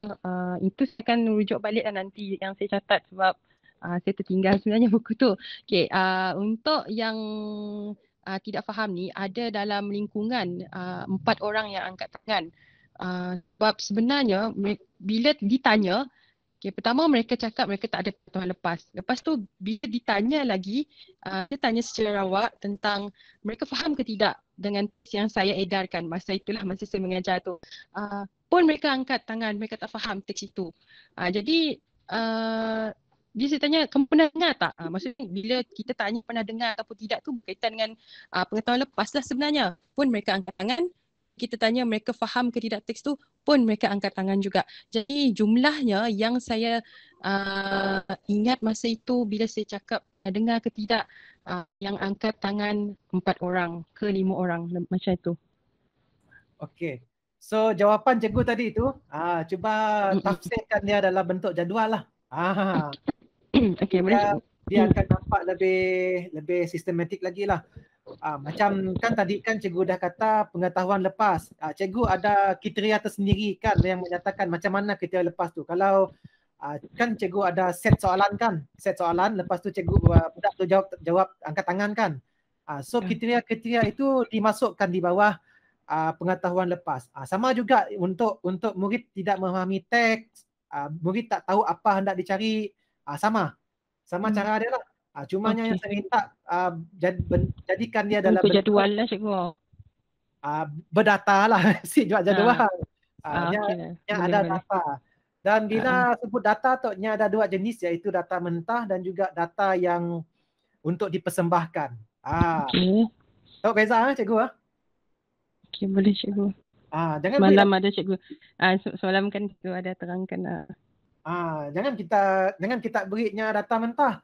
itu saya akan rujuk balik nanti yang saya catat sebab saya tertinggal sebenarnya buku tu. Okey, untuk yang tidak faham ni, ada dalam lingkungan 4 orang yang angkat tangan. Sebab sebenarnya bila ditanya, pertama mereka cakap mereka tak ada pengetahuan lepas. Lepas tu bila ditanya lagi, dia tanya secara rawak tentang mereka faham ke tidak dengan yang saya edarkan masa itulah, masa saya mengajar tu. Pun mereka angkat tangan, mereka tak faham teks itu. Jadi dia saya tanya, kamu pernah dengar tak? Maksudnya bila kita tanya pernah dengar ataupun tidak tu berkaitan dengan pengetahuan lepas lah sebenarnya. Pun mereka angkat tangan. Kita tanya mereka faham ke tidak teks tu, pun mereka angkat tangan juga. Jadi jumlahnya yang saya ingat masa itu bila saya cakap dengar ke tidak, yang angkat tangan 4 orang ke 5 orang macam itu. Okey. So jawapan cikgu tadi itu cuba tafsirkan dia dalam bentuk jadual lah. Okey, boleh cikgu. Dia akan nampak lebih sistematik lagi lah. Macam kan tadi kan cikgu dah kata pengetahuan lepas. Cikgu ada kriteria tersendiri kan yang menyatakan macam mana kriteria lepas tu. Kalau kan cikgu ada set soalan kan. Set soalan, lepas tu cikgu budak tu jawab angkat tangan kan. So kriteria-kriteria itu dimasukkan di bawah pengetahuan lepas. Sama juga untuk murid tidak memahami teks, murid tak tahu apa hendak dicari, sama cara dia lah. Cumanya yang saya minta jadikan dia dalam bentuk jadual lah cikgu. Berdata lah, jadual. Yang ada data. Dan bila sebut data tu ada dua jenis, iaitu data mentah dan juga data yang untuk dipersembahkan. Tahu beza cikgu? Okey, boleh cikgu. Jangan malam ada cikgu. Semalam kan cikgu ada terangkan. Jangan kita berinya data mentah.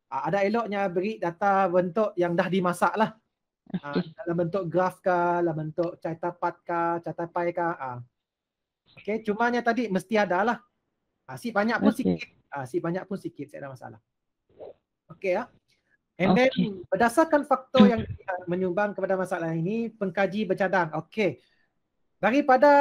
Ada eloknya beri data bentuk yang dah dimasak lah. Dalam bentuk graf kah, dalam bentuk catapat kah, catapai kah. Okey, cumanya tadi mesti ada lah. Si banyak pun sikit. Si banyak pun sikit, tak ada masalah. Okey ya. And then berdasarkan faktor yang menyumbang kepada masalah ini, pengkaji bercadang. Okey. Daripada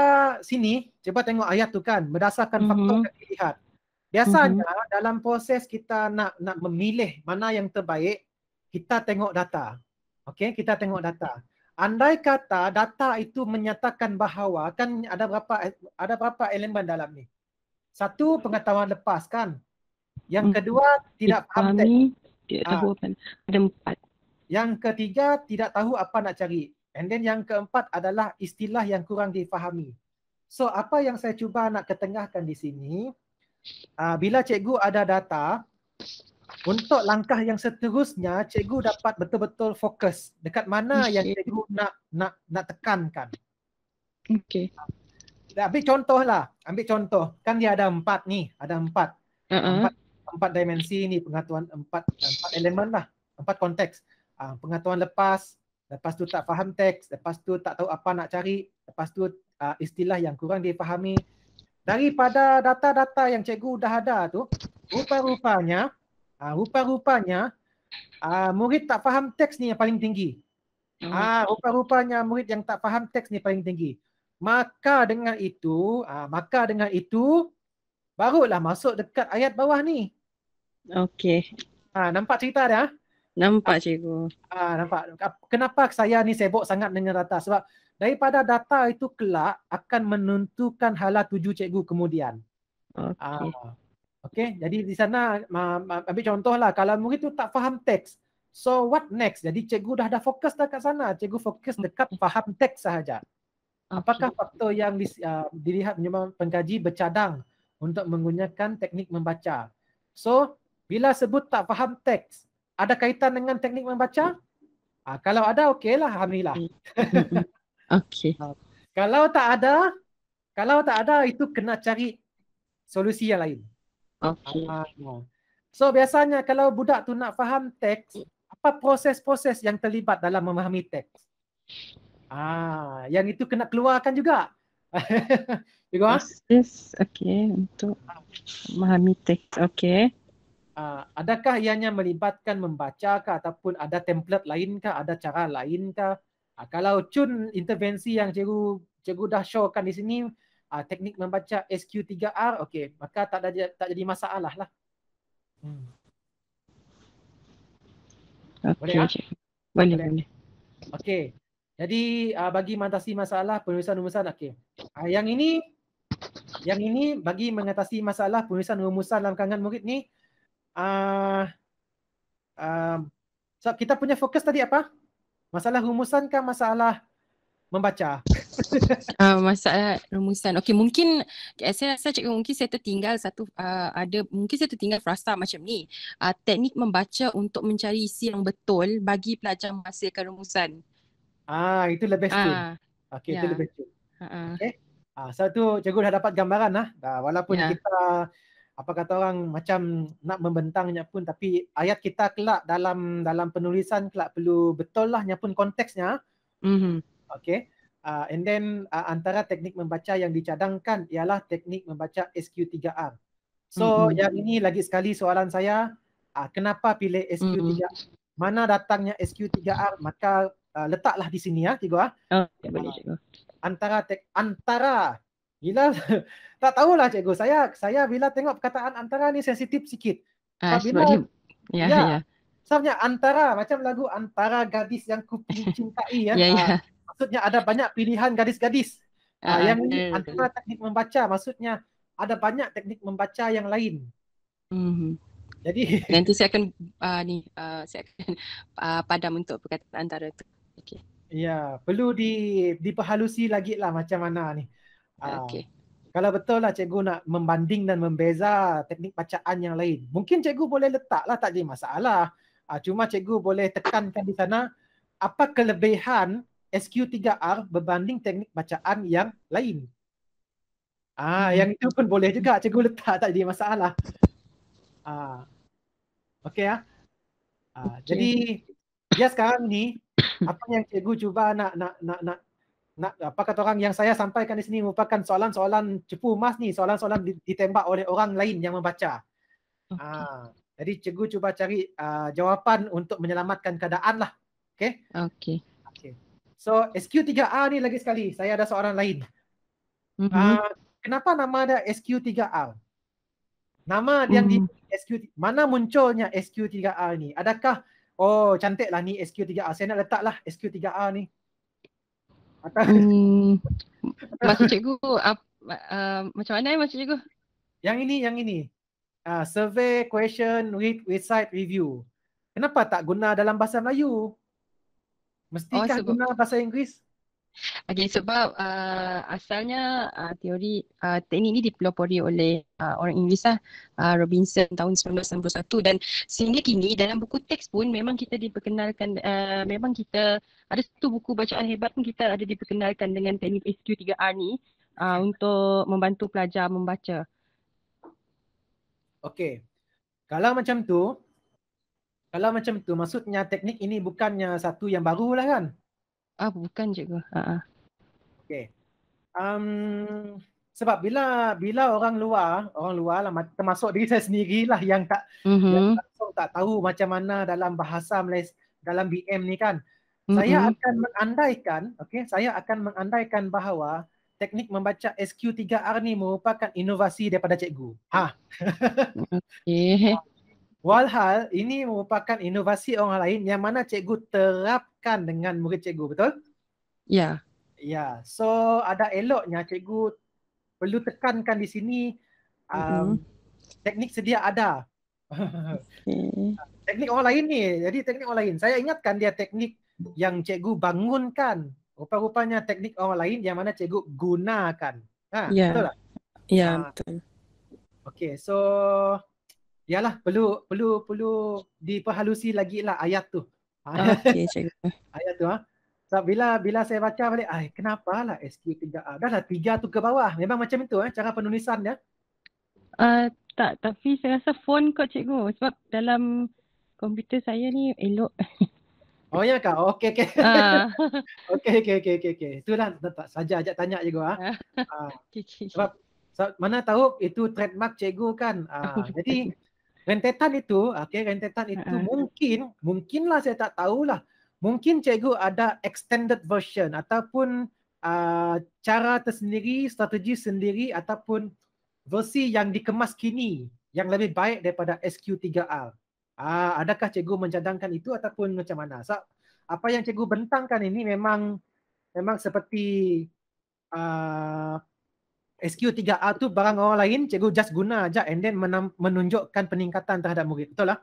sini, cuba tengok ayat tu kan, berdasarkan faktor yang dilihat. Biasanya dalam proses kita nak memilih mana yang terbaik, kita tengok data. Okey, kita tengok data. Andai kata data itu menyatakan bahawa kan ada berapa elemen dalam ni? Satu, pengetahuan lepas kan. Yang kedua, tidak faham teks. Tidak tahu apa. Ada 4. Yang ketiga, tidak tahu apa nak cari. And then yang keempat adalah istilah yang kurang difahami. So apa yang saya cuba nak ketengahkan di sini, bila cikgu ada data, untuk langkah yang seterusnya, cikgu dapat betul-betul fokus dekat mana yang cikgu nak tekankan. Okey. Ambil contoh lah. Kan dia ada 4 ni. Ada 4. 4 dimensi ni, pengetahuan 4 elemen lah. 4 konteks. Pengetahuan lepas tu tak faham teks, lepas tu tak tahu apa nak cari, lepas tu istilah yang kurang difahami. Daripada data-data yang cikgu dah ada tu, rupa-rupanya murid tak faham teks ni yang paling tinggi. Rupa-rupanya murid yang tak faham teks ni paling tinggi. Maka dengan itu barulah masuk dekat ayat bawah ni. Okey. Nampak cerita dia? Nampak cikgu. Nampak. Kenapa saya ni sibuk sangat dengan data? Sebab daripada data itu kelak akan menentukan hala tuju cikgu kemudian. Okey. Jadi di sana ambil contoh lah, kalau murid tu tak faham teks, so what next? Jadi cikgu dah ada fokus dekat sana. Cikgu fokus dekat faham teks sahaja. Apakah faktor yang dilihat menyumbang pengkaji bercadang untuk menggunakan teknik membaca? So, bila sebut tak faham teks, ada kaitan dengan teknik membaca? Kalau ada, okeylah, alhamdulillah. Okey. Kalau tak ada, itu kena cari solusi yang lain. Okey. So, biasanya kalau budak tu nak faham teks, apa proses-proses yang terlibat dalam memahami teks? Yang itu kena keluarkan juga. Proses, okey, untuk memahami teks. Okey. Adakah ianya melibatkan membaca kah, ataupun ada template lain kah, ada cara lain kah? Kalau cun intervensi yang cikgu dah showkan di sini, teknik membaca SQ3R, okey, maka tak jadi masalah lah. Okey. Boleh. Okey. Jadi bagi mengatasi masalah penulisan rumusan, okey. Yang ini bagi mengatasi masalah penulisan rumusan dalam kalangan murid ni, so kita punya fokus tadi apa? Masalah rumusan kah, masalah membaca? Masalah rumusan. Okey, mungkin saya rasa cikgu mungkin saya tertinggal mungkin saya tertinggal frasa macam ni. Teknik membaca untuk mencari isi yang betul bagi pelajar menghasilkan rumusan. Itu lebih cun. Okey, itu lebih cun. Okey. So tu cikgu dah dapat gambaran lah. Walaupun kita apa kata orang macam nak membentangnya pun, tapi ayat kita kelak dalam penulisan kelak perlu betul lah pun konteksnya. Okey. And then antara teknik membaca yang dicadangkan ialah teknik membaca SQ3R. So yang ini lagi sekali soalan saya, kenapa pilih SQ3R? Mana datangnya SQ3R? Maka letaklah di sini ya, cikgu. Ya boleh cikgu. Antara bila tak tahulah cikgu, saya bila tengok perkataan antara ni sensitif sikit. Apabila sebenarnya antara macam lagu Antara Gadis Yang Kucintai ya. Maksudnya ada banyak pilihan gadis-gadis. Yang ini antara teknik membaca, maksudnya ada banyak teknik membaca yang lain. Jadi nanti saya akan saya akan padam untuk perkataan antara itu. Okey. Ya, perlu diperhalusi lagi lah macam mana ni. Okey. Kalau betul lah cikgu nak membanding dan membeza teknik bacaan yang lain, mungkin cikgu boleh letaklah, tak jadi masalah. Cuma cikgu boleh tekankan di sana apa kelebihan SQ3R berbanding teknik bacaan yang lain. Yang itu pun boleh juga cikgu letak, tak jadi masalah. Okey ya. Jadi dia sekarang ni apa yang cikgu cuba nak apa kata orang yang saya sampaikan di sini merupakan soalan-soalan cepu emas ni, soalan-soalan ditembak oleh orang lain yang membaca. Jadi cikgu cuba cari jawapan untuk menyelamatkan keadaan lah. Okey? Okey. So SQ3R ni lagi sekali, saya ada soalan lain. Kenapa nama ada SQ3R? Nama yang di SQ, mana munculnya SQ3R ni? Adakah cantik lah ni SQ3R, saya nak letaklah SQ3R ni. Maksud cikgu macam mana maksud cikgu? Yang ini. Survey question with site review. Kenapa tak guna dalam bahasa Melayu? Mestikah guna bahasa Inggeris? Okay, sebab asalnya teori teknik ini dipelopori oleh orang Inggeris Robinson tahun 1991, dan sehingga kini dalam buku teks pun memang kita diperkenalkan, memang kita ada satu buku bacaan hebat pun kita ada diperkenalkan dengan teknik SQ3R ni untuk membantu pelajar membaca. Okey. Kalau macam tu maksudnya teknik ini bukannya satu yang baru lah kan? Bukan cikgu. Okey. Sebab bila orang luar lah, termasuk diri saya sendirilah yang yang langsung tak tahu macam mana dalam bahasa Malaysia dalam BM ni kan. Saya akan mengandaikan bahawa teknik membaca SQ3R ni merupakan inovasi daripada cikgu. Okey. Walhal ini merupakan inovasi orang lain yang mana cikgu terapkan dengan murid cikgu, betul? Ya. Ya, so ada eloknya cikgu perlu tekankan di sini teknik sedia ada. Teknik orang lain ni, jadi teknik orang lain. Saya ingatkan dia teknik yang cikgu bangunkan. Rupa-rupanya teknik orang lain yang mana cikgu gunakan. Betul tak? Ya, betul. Okey, so yalah perlu diperhalusi lagi lah ayat tu. Okey, cikgu. Ayat tu So bila saya baca balik, kenapa lah SQ3R? Dah lah 3 tu ke bawah. Memang macam itu cara penulisan dia. Tak, tapi saya rasa font kot cikgu, sebab dalam komputer saya ni elok. Oh ya kah? Okey. Okey. Itulah tak saja ajak tanya cikgu Sebab mana tahu itu trademark cikgu kan. Jadi rentetan itu, mungkinlah saya tak tahulah. Mungkin cikgu ada extended version ataupun cara tersendiri, strategi sendiri ataupun versi yang dikemas kini yang lebih baik daripada SQ3R. Adakah cikgu mencadangkan itu ataupun macam mana? So, apa yang cikgu bentangkan ini memang seperti SQ3R tu barang orang lain, cikgu just guna aja and then menunjukkan peningkatan terhadap murid. Betul lah?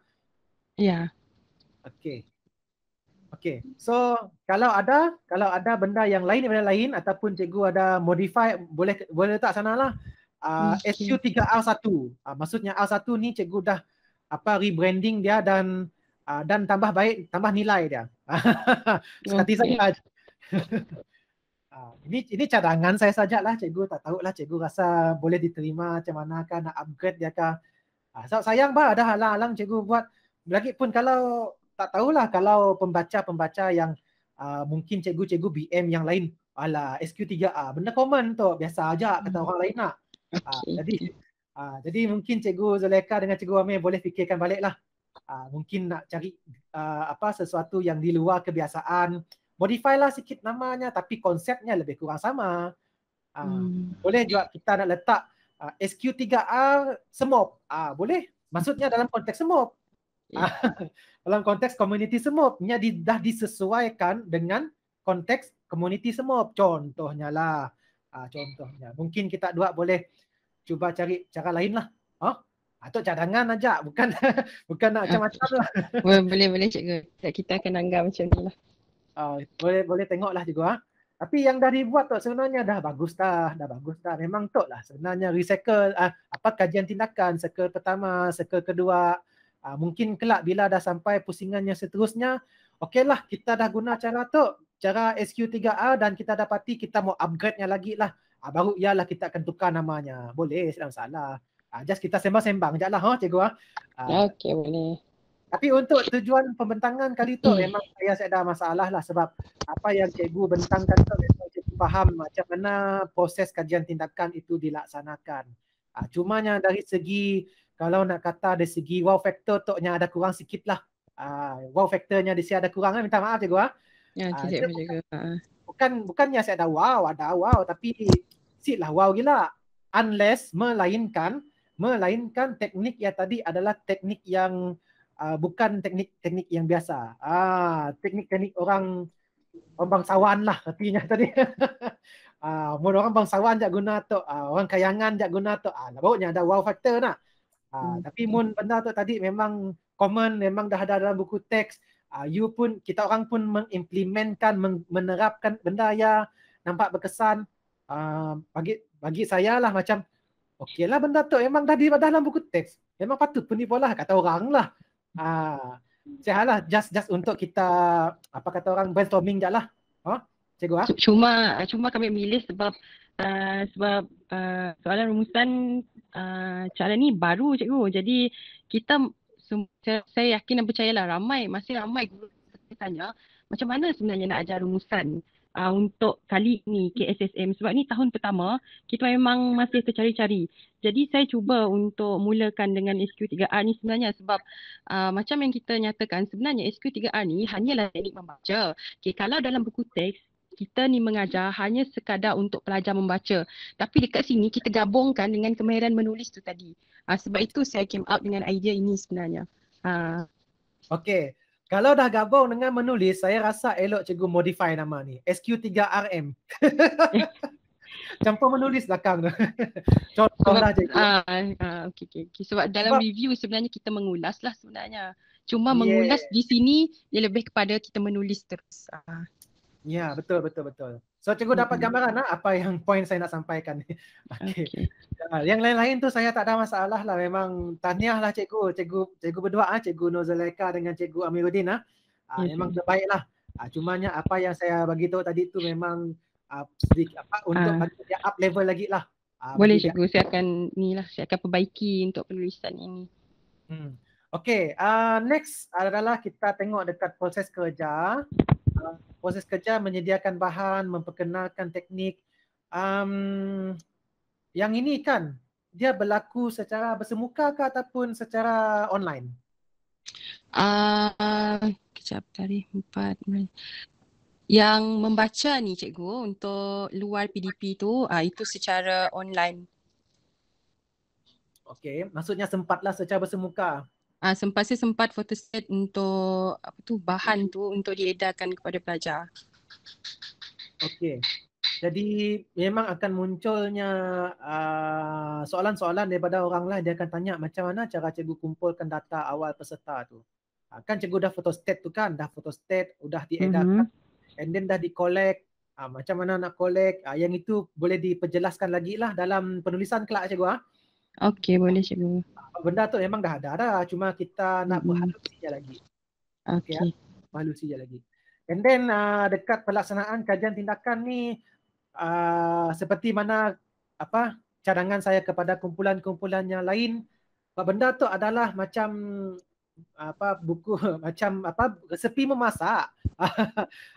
Ya. Okey. So kalau ada benda yang lain daripada lain ataupun cikgu ada modify, boleh letak sanalah. SQ3R1. Maksudnya R1 ni cikgu dah rebranding dia dan tambah baik, tambah nilai dia. Sekali saja. Ini cadangan saya sajalah, cikgu tak tahulah cikgu rasa boleh diterima macam mana kan, nak upgrade dia kah. Sayang ada halang-halang cikgu buat. Lagipun kalau tak tahulah kalau pembaca yang mungkin cikgu-cikgu BM yang lain Alah, SQ3A, benda common tu, biasa aja kata orang lain nak. Okay. Jadi mungkin Cikgu Zulaikha dengan Cikgu Amir boleh fikirkan balik lah. Mungkin nak cari sesuatu yang di luar kebiasaan. Modify lah sikit namanya, tapi konsepnya lebih kurang sama. Boleh juga kita nak letak SQ3A semop. Boleh. Maksudnya dalam konteks semop. Dalam konteks community semop. Dah disesuaikan dengan konteks community semop. Contohnya lah. Contohnya. Mungkin kita dua boleh cuba cari cara lain lah. Atau cadangan aja, bukan bukan nak macam-macam lah. Boleh cikgu. Kita akan anggap macam ni lah. Boleh tengoklah juga. Tapi yang dah dibuat tu sebenarnya dah bagus dah. Memang tu lah sebenarnya recycle kajian tindakan, circle pertama, circle kedua. Mungkin kelak bila dah sampai pusingannya seterusnya, okeylah kita dah guna cara tu, cara SQ3A, dan kita dapati kita mau upgrade-nya lagi lah. Baru ialah kita akan tukar namanya. Boleh, tidak masalah. Just kita sembang-sembang je lah, cikgu. Okey, boleh. Tapi untuk tujuan pembentangan kali tu memang saya ada masalah lah, sebab apa yang cikgu bentangkan tu memang cikgu faham macam mana proses kajian tindakan itu dilaksanakan. Cumanya dari segi, kalau nak kata dari segi wow factor tu ada kurang sikit lah. Wow factornya di sini ada kurang, minta maaf cikgu. Cikgu. Bukannya saya ada wow, tapi siklah wow gila. Unless melainkan teknik yang tadi adalah teknik yang bukan teknik yang biasa. Teknik orang bangsawan lah artinya tadi. Orang bangsawan jak guna tu, orang kayangan jak guna tu. Barunya ada wow factor nak. Tapi benda tu tadi memang common, memang dah ada dalam buku teks. Kita orang pun mengimplementkan, menerapkan benda yang nampak berkesan. Bagi saya lah macam okeylah benda tu memang dah dalam buku teks. Memang patut pun dibuat lah kata orang lah. Saya lah just untuk kita kata orang brainstorming je lah. Cikgu. Cuma kami milih sebab soalan rumusan cara ni baru cikgu. Jadi saya yakin dan percayalah masih ramai guru tanya macam mana sebenarnya nak ajar rumusan untuk kali ni KSSM, sebab ni tahun pertama kita memang masih tercari-cari. Jadi saya cuba untuk mulakan dengan SQ3A ni sebenarnya sebab macam yang kita nyatakan sebenarnya SQ3A ni hanyalah teknik membaca. Kalau dalam buku teks kita ni mengajar hanya sekadar untuk pelajar membaca. Tapi dekat sini kita gabungkan dengan kemahiran menulis tu tadi. Sebab itu saya came up dengan idea ini sebenarnya. Okey. Kalau dah gabung dengan menulis, saya rasa elok cikgu modify nama ni. SQ3RM. Campur menulis belakang tu. Contohlah cikgu. Okay. Sebab dalam review sebenarnya kita mengulas lah sebenarnya. Cuma mengulas di sini dia lebih kepada kita menulis terus. Ya, betul. So cikgu dapat gambaran apa yang point saya nak sampaikan ni. Okay. Yang lain-lain tu saya tak ada masalah lah. Memang tahniah lah cikgu berdua, cikgu Nur Zulaikha dengan cikgu Amiruddin. Memang terbaik lah. Cumanya apa yang saya bagi tahu tadi tu memang sedikit untuk bagi dia up level lagi lah. Boleh cikgu, saya akan perbaiki untuk penulisan ini. Okay, next adalah kita tengok dekat proses kerja. Proses kerja menyediakan bahan, memperkenalkan teknik. Yang ini kan, dia berlaku secara bersemuka ke ataupun secara online? Kejap tadi 4. Yang membaca ni cikgu untuk luar PDP tu, itu secara online. Okey, maksudnya sempatlah secara bersemuka. Saya sempat photostat untuk bahan tu untuk diedarkan kepada pelajar. Okey. Jadi memang akan munculnya soalan-soalan daripada orang lain. Dia akan tanya macam mana cara cikgu kumpulkan data awal peserta tu. Kan cikgu dah photostat tu kan, dah photostat, udah diedarkan, and then dah di-collect. Macam mana nak collect, yang itu boleh diperjelaskan lagi lah dalam penulisan kelak cikgu. Okey, boleh cikgu. Benda tu memang dah ada dah, cuma kita nak berhalusi je lagi. Okey. Berhalusi je lagi. And then dekat pelaksanaan kajian tindakan ni, seperti mana cadangan saya kepada kumpulan-kumpulan yang lain, benda tu adalah macam buku macam resepi memasak.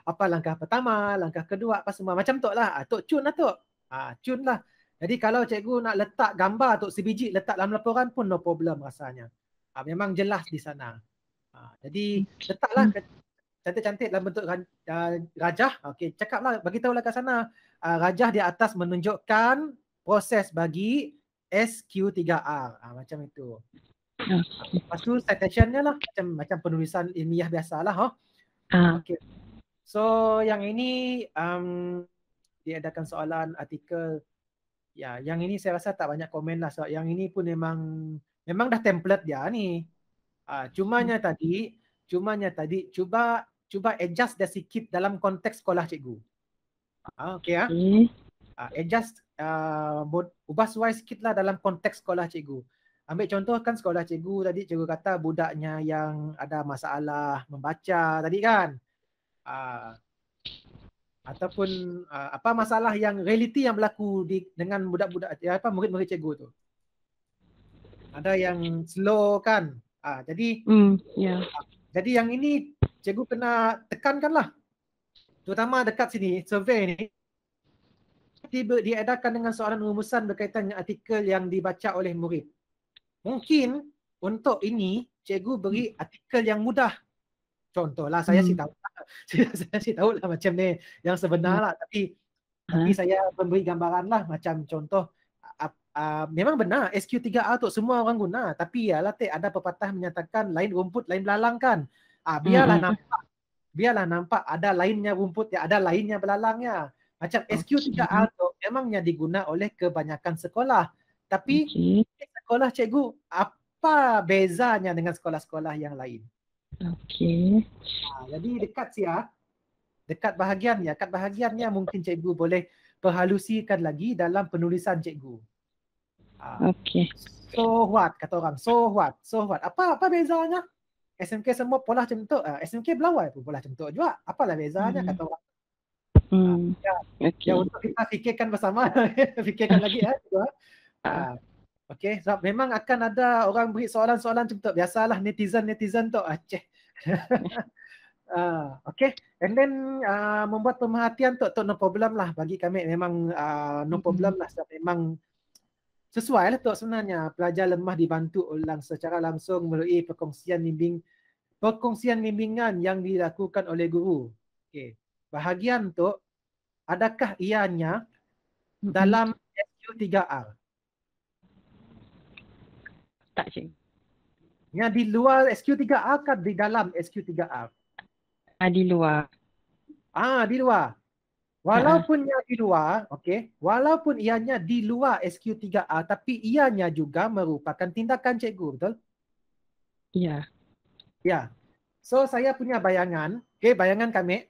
Apa langkah pertama, langkah kedua, apa semua macam tu lah. Tok cun lah Tok. Cun lah. Jadi kalau cikgu nak letak gambar Tok sebiji letak dalam laporan pun no problem rasanya. Memang jelas di sana. Jadi letaklah cantik-cantik dalam bentuk rajah. Okey, cakaplah, bagi tahulah kat sana. Rajah di atas menunjukkan proses bagi SQ3R. Macam itu. Lepas tu citationnya lah macam penulisan ilmiah biasalah. Okey. So yang ini diadakan soalan artikel. Ya, yang ini saya rasa tak banyak komen lah. So yang ini pun memang dah template dia ni. Cumanya tadi cuba adjust dia sikit dalam konteks sekolah cikgu. Okey ya. Adjust ubah suai sikit lah dalam konteks sekolah cikgu. Ambil contoh kan sekolah cikgu tadi cikgu kata budaknya yang ada masalah membaca tadi kan. Ataupun apa masalah yang realiti yang berlaku dengan budak-budak murid-murid cikgu tu. Ada yang slow kan. Jadi jadi yang ini cikgu kena tekankanlah. Terutama dekat sini survey ni diadakan dengan soalan rumusan berkaitan dengan artikel yang dibaca oleh murid. Mungkin untuk ini cikgu beri artikel yang mudah. Contohlah saya sih tahu. Saya sih tahu lah macam ni yang sebenar lah, tapi saya memberi gambaran lah macam contoh. Memang benar SQ3R tu semua orang guna, tapi ya latih ada pepatah menyatakan lain rumput lain belalang kan. Biarlah nampak ada lainnya rumput ya, ada lainnya belalangnya. Macam SQ3R tu memangnya diguna oleh kebanyakan sekolah. Tapi sekolah cikgu apa bezanya dengan sekolah-sekolah yang lain? Okey. Jadi dekat bahagiannya mungkin cikgu boleh perhalusikan lagi dalam penulisan cikgu. Okey. So what kata orang? So what? Apa bezanya? SMK semua pola macam tu. SMK Belawai pun pola macam tu juga. Apalah bezanya kata orang? Ya untuk kita fikirkan bersama. Fikirkan lagi Okey, sebab memang akan ada orang beri soalan-soalan macam tu. Biasalah netizen tu. Okey, and then membuat pemerhatian tu no problem lah bagi kami, memang no problem lah sebab memang sesuai lah tu sebenarnya. Pelajar lemah dibantu ulang secara langsung melalui perkongsian bimbingan yang dilakukan oleh guru. Okey, bahagian tu adakah ianya dalam SQ3R? Tak cikgu. Yang di luar SQ3R kan di dalam SQ3R? Di luar. Di luar. Walaupun yang di luar, okey, walaupun ianya di luar SQ3R, tapi ianya juga merupakan tindakan cikgu, betul? Ya. Ya. So saya punya bayangan, bayangan kami,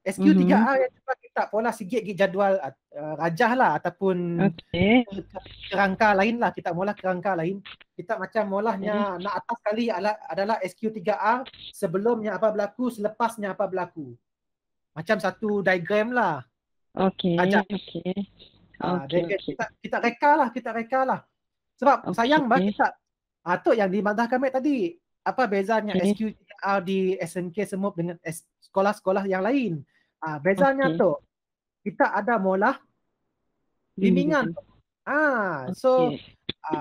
SQ3R yang cuba kita pola sikit jadual rajah lah ataupun kerangka lain lah, kita mula kerangka lain. Kita macam mulahnya nak atas kali adalah SQ3R, sebelumnya apa berlaku, selepasnya apa berlaku. Macam satu diagram lah. Okey. Kita reka lah. Sebab sayang bagi kita. Tu yang di madah kami tadi. Apa bezanya SQ3R di SMK semua dengan sekolah-sekolah yang lain? Bezanya tu kita ada molah bimbingan. So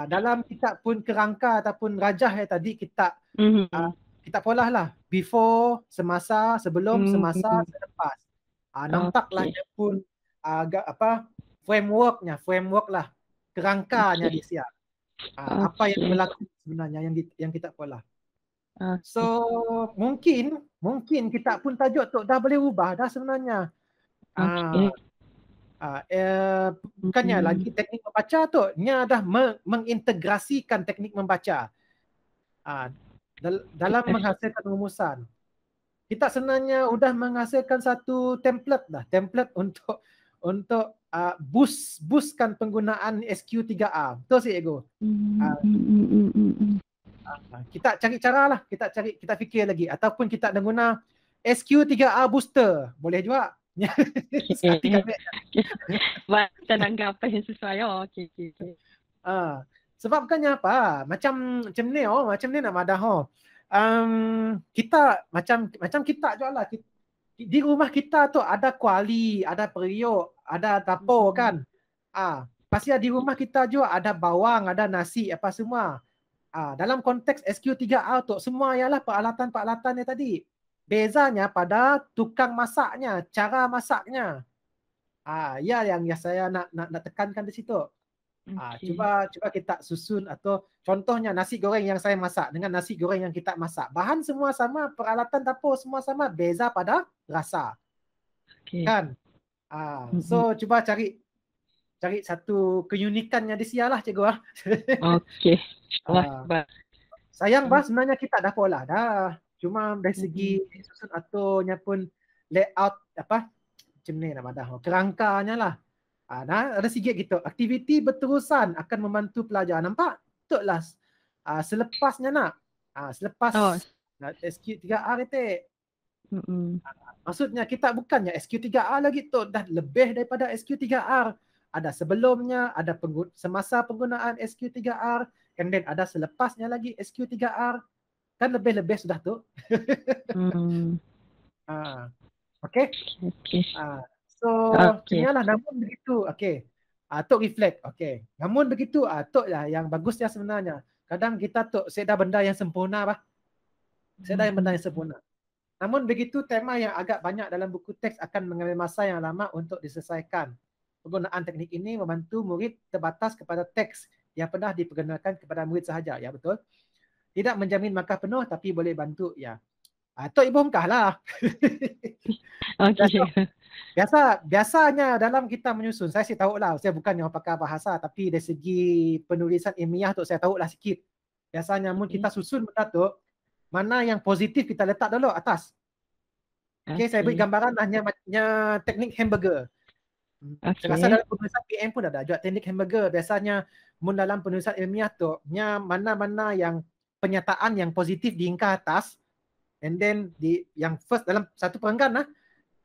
dalam kitab pun kerangka ataupun rajah tadi kita kita polah lah before, semasa, sebelum, semasa, selepas. Nampaklah dia pun framework lah, kerangkanya di siap. Apa yang berlaku sebenarnya yang kita polah. So mungkin kita pun tajuk tu dah boleh ubah dah sebenarnya. Bukannya lagi teknik membaca tu, nya dah mengintegrasikan teknik membaca dalam menghasilkan rumusan. Kita sebenarnya sudah menghasilkan satu template untuk boostkan penggunaan SQ3R. Betul sih Ego? Kita cari cara lah, kita fikir lagi ataupun kita nak guna SQ3R booster, boleh juga. Kita anggap apa yang sesuai. Sebab bukannya apa, macam ni nak madah Kita macam kita juga lah. Di rumah kita tu ada kuali, ada periuk, ada dapur kan. Pasti di rumah kita juga ada bawang, ada nasi apa semua. Dalam konteks SQ3R tu semua ialah peralatan-peralatannya tadi. Bezanya pada tukang masaknya, cara masaknya. Ya yang saya nak tekankan di situ. Cuba kita susun atau contohnya nasi goreng yang saya masak dengan nasi goreng yang kita masak. Bahan semua sama, peralatan dapur semua sama, beza pada rasa. Kan? So cuba cari satu keunikannya di sialah cikgu. Okey. Sayang bah sebenarnya kita dah pola dah. Cuma dari segi susun aturnya pun layout apa macam ni nama dah. Kerangkanya lah. Ada sikit gitu. Aktiviti berterusan akan membantu pelajar. Nampak? Betul lah. Selepasnya nak. Selepas SQ3R itu. Maksudnya kita bukannya SQ3R lagi tu. Dah lebih daripada SQ3R. Ada sebelumnya, ada semasa penggunaan SQ3R. And then ada selepasnya lagi SQ3R. Kan lebih-lebih sudah tu. Okay? So, inilah namun begitu. Tok reflect. Namun begitu, tok lah yang bagusnya sebenarnya. Kadang kita tok seda benda yang sempurna bah. Seda yang benda yang sempurna. Namun begitu, tema yang agak banyak dalam buku teks akan mengambil masa yang lama untuk diselesaikan. Penggunaan teknik ini membantu murid terbatas kepada teks yang pernah diperkenalkan kepada murid sahaja. Ya, betul. Tidak menjamin markah penuh tapi boleh bantu. Ya. Tok ibu engkahlah. Biasanya dalam kita menyusun, saya sih tahulah, saya bukan yang pakar bahasa, tapi dari segi penulisan ilmiah tu saya tahulah sikit. Biasanya kita susun benda tu, mana yang positif kita letak dulu atas. Saya beri gambaran hanya teknik hamburger. Saya rasa dalam penulisan PM pun ada juga teknik hamburger. Biasanya dalam penulisan ilmiah tu, mana-mana yang penyataan yang positif diingkar atas, and then yang first dalam satu perenggan lah,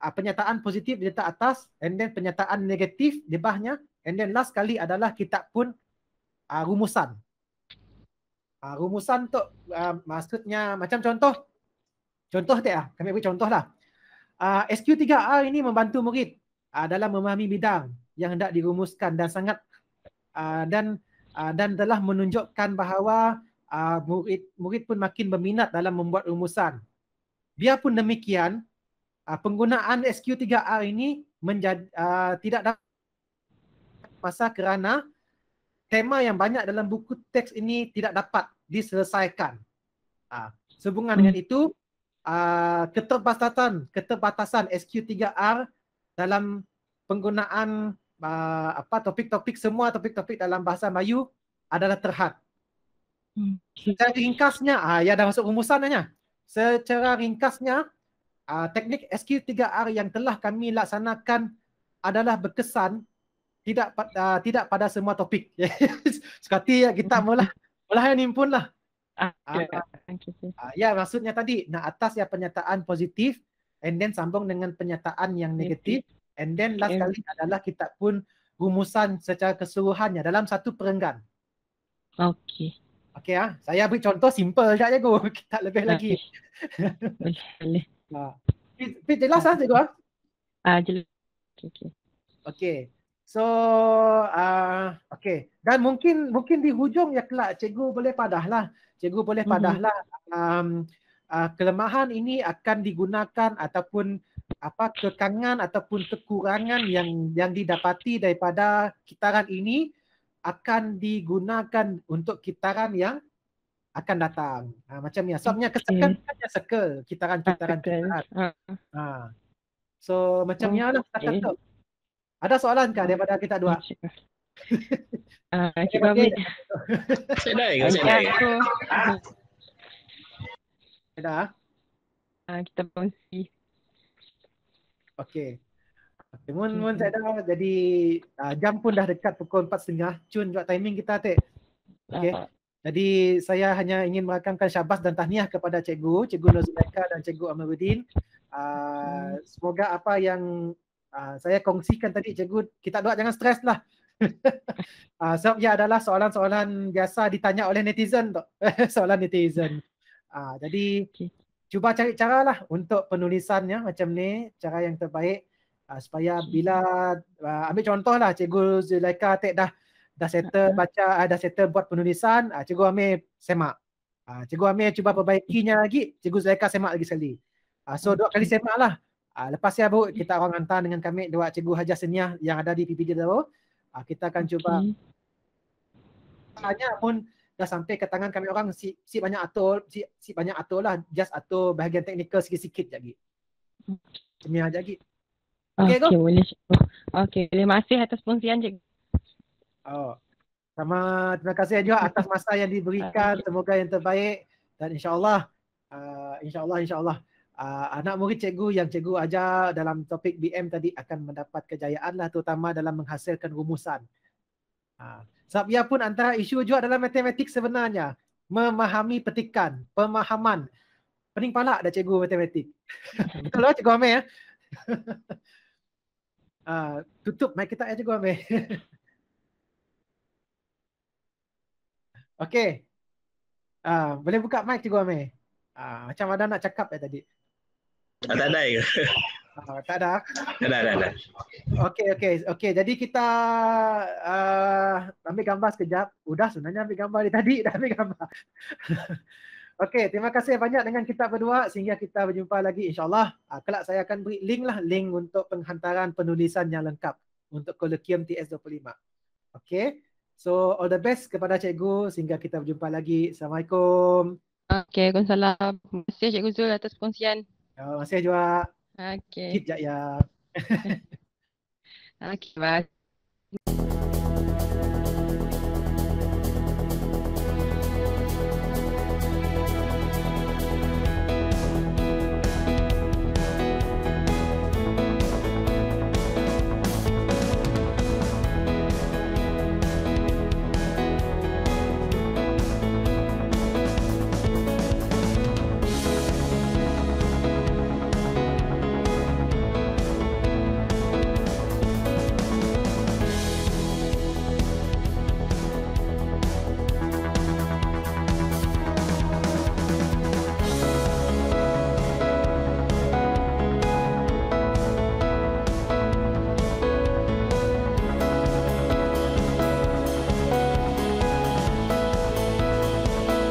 penyataan positif diletak atas, and then penyataan negatif di bawahnya, and then last kali adalah kita pun rumusan. Rumusan tu maksudnya macam contoh kami beri contoh lah. SQ3R ini membantu murid dalam memahami bidang yang hendak dirumuskan dan sangat dan telah menunjukkan bahawa murid pun makin berminat dalam membuat rumusan. Biarpun demikian, penggunaan SQ3R ini tidak dapat masa kerana tema yang banyak dalam buku teks ini tidak dapat diselesaikan. Sehubungan dengan itu, keterbatasan SQ3R dalam penggunaan topik-topik, semua topik-topik dalam bahasa Melayu adalah terhad. Secara ringkasnya, ya dah masuk rumusannya. Secara ringkasnya, teknik SQ3R yang telah kami laksanakan adalah berkesan tidak pada semua topik. Sekali kita mula yang nimpun lah. Ya, maksudnya tadi atas ya pernyataan positif, and then sambung dengan pernyataan yang negatif, and then last kali adalah kita pun rumusan secara keseluruhannya dalam satu perenggan. Okey saya beri contoh simple saja cikgu. Kita lebih lagi. Boleh. Jelas cikgu? Jelas. Okey. So dan mungkin di hujung ya kelak cikgu boleh padahlah. Kelemahan ini akan digunakan ataupun kekangan ataupun kekurangan yang didapati daripada kitaran ini akan digunakan untuk kitaran yang akan datang. Macam ni. Sebabnya kesekan hanya circle kitaran. So macam ni lah kita kata. Ada soalan kah daripada kita dua? Saya dah. Kita kongsi. Okey. Mun saya dah jadi jam pun dah dekat pukul 4.30. Cun juga timing kita okey. Jadi saya hanya ingin merakamkan syabas dan tahniah kepada Cikgu Nurzuleika dan Cikgu Amiruddin. Semoga apa yang saya kongsikan tadi Cikgu, kita doa jangan stres lah. Sebab ia adalah soalan-soalan biasa ditanya oleh netizen tu. Soalan netizen. Jadi Okey. cuba cari cara lah untuk penulisannya macam ni, cara yang terbaik supaya bila ambil contoh lah Cikgu Zulaika dah settle baca, dah settle buat penulisan, Cikgu Amir semak. Cikgu Amir cuba perbaikinya lagi, Cikgu Zulaika semak lagi sekali. So 2 kali semak lah. Lepas ya baru kita orang hantar dengan kami dua Cikgu Hajar Senior yang ada di PPG Daro. Kita akan cuba hanya pun dah sampai ke tangan kami orang si banyak atur lah, just atur bahagian teknikal sikit-sikit lagi. Semia lagi. Okey, Okey, boleh cikgu. Okey, terima kasih atas perkongsian cikgu. Terima kasih juga atas masa yang diberikan. Semoga yang terbaik dan insya-Allah anak murid cikgu yang cikgu ajar dalam topik BM tadi akan mendapat kejayaan lah, terutama dalam menghasilkan rumusan. Sebab ia pun antara isu juga dalam matematik sebenarnya, memahami petikan, pemahaman. Pening palak dah cikgu matematik. Betul lah Cikgu Amir ya? Tutup mic kita ya Cikgu Amir. Okey. Boleh buka mic Cikgu Amir. Macam ada nak cakap tadi. Tak ada ke? Tak ada. Ada. Okey. Jadi kita ambil gambar sekejap. Sebenarnya ambil gambar tadi dah ambil gambar. Okey, terima kasih banyak dengan kita berdua sehingga kita berjumpa lagi insya-Allah. Kelak saya akan beri link untuk penghantaran penulisan yang lengkap untuk Kolokium TS25. Okey. So all the best kepada cikgu sehingga kita berjumpa lagi. Assalamualaikum. Okey, Waalaikumsalam. Terima kasih Cikgu Zul atas perkongsian. Terima kasih juga. Okey. Kit ya. Okey, bye.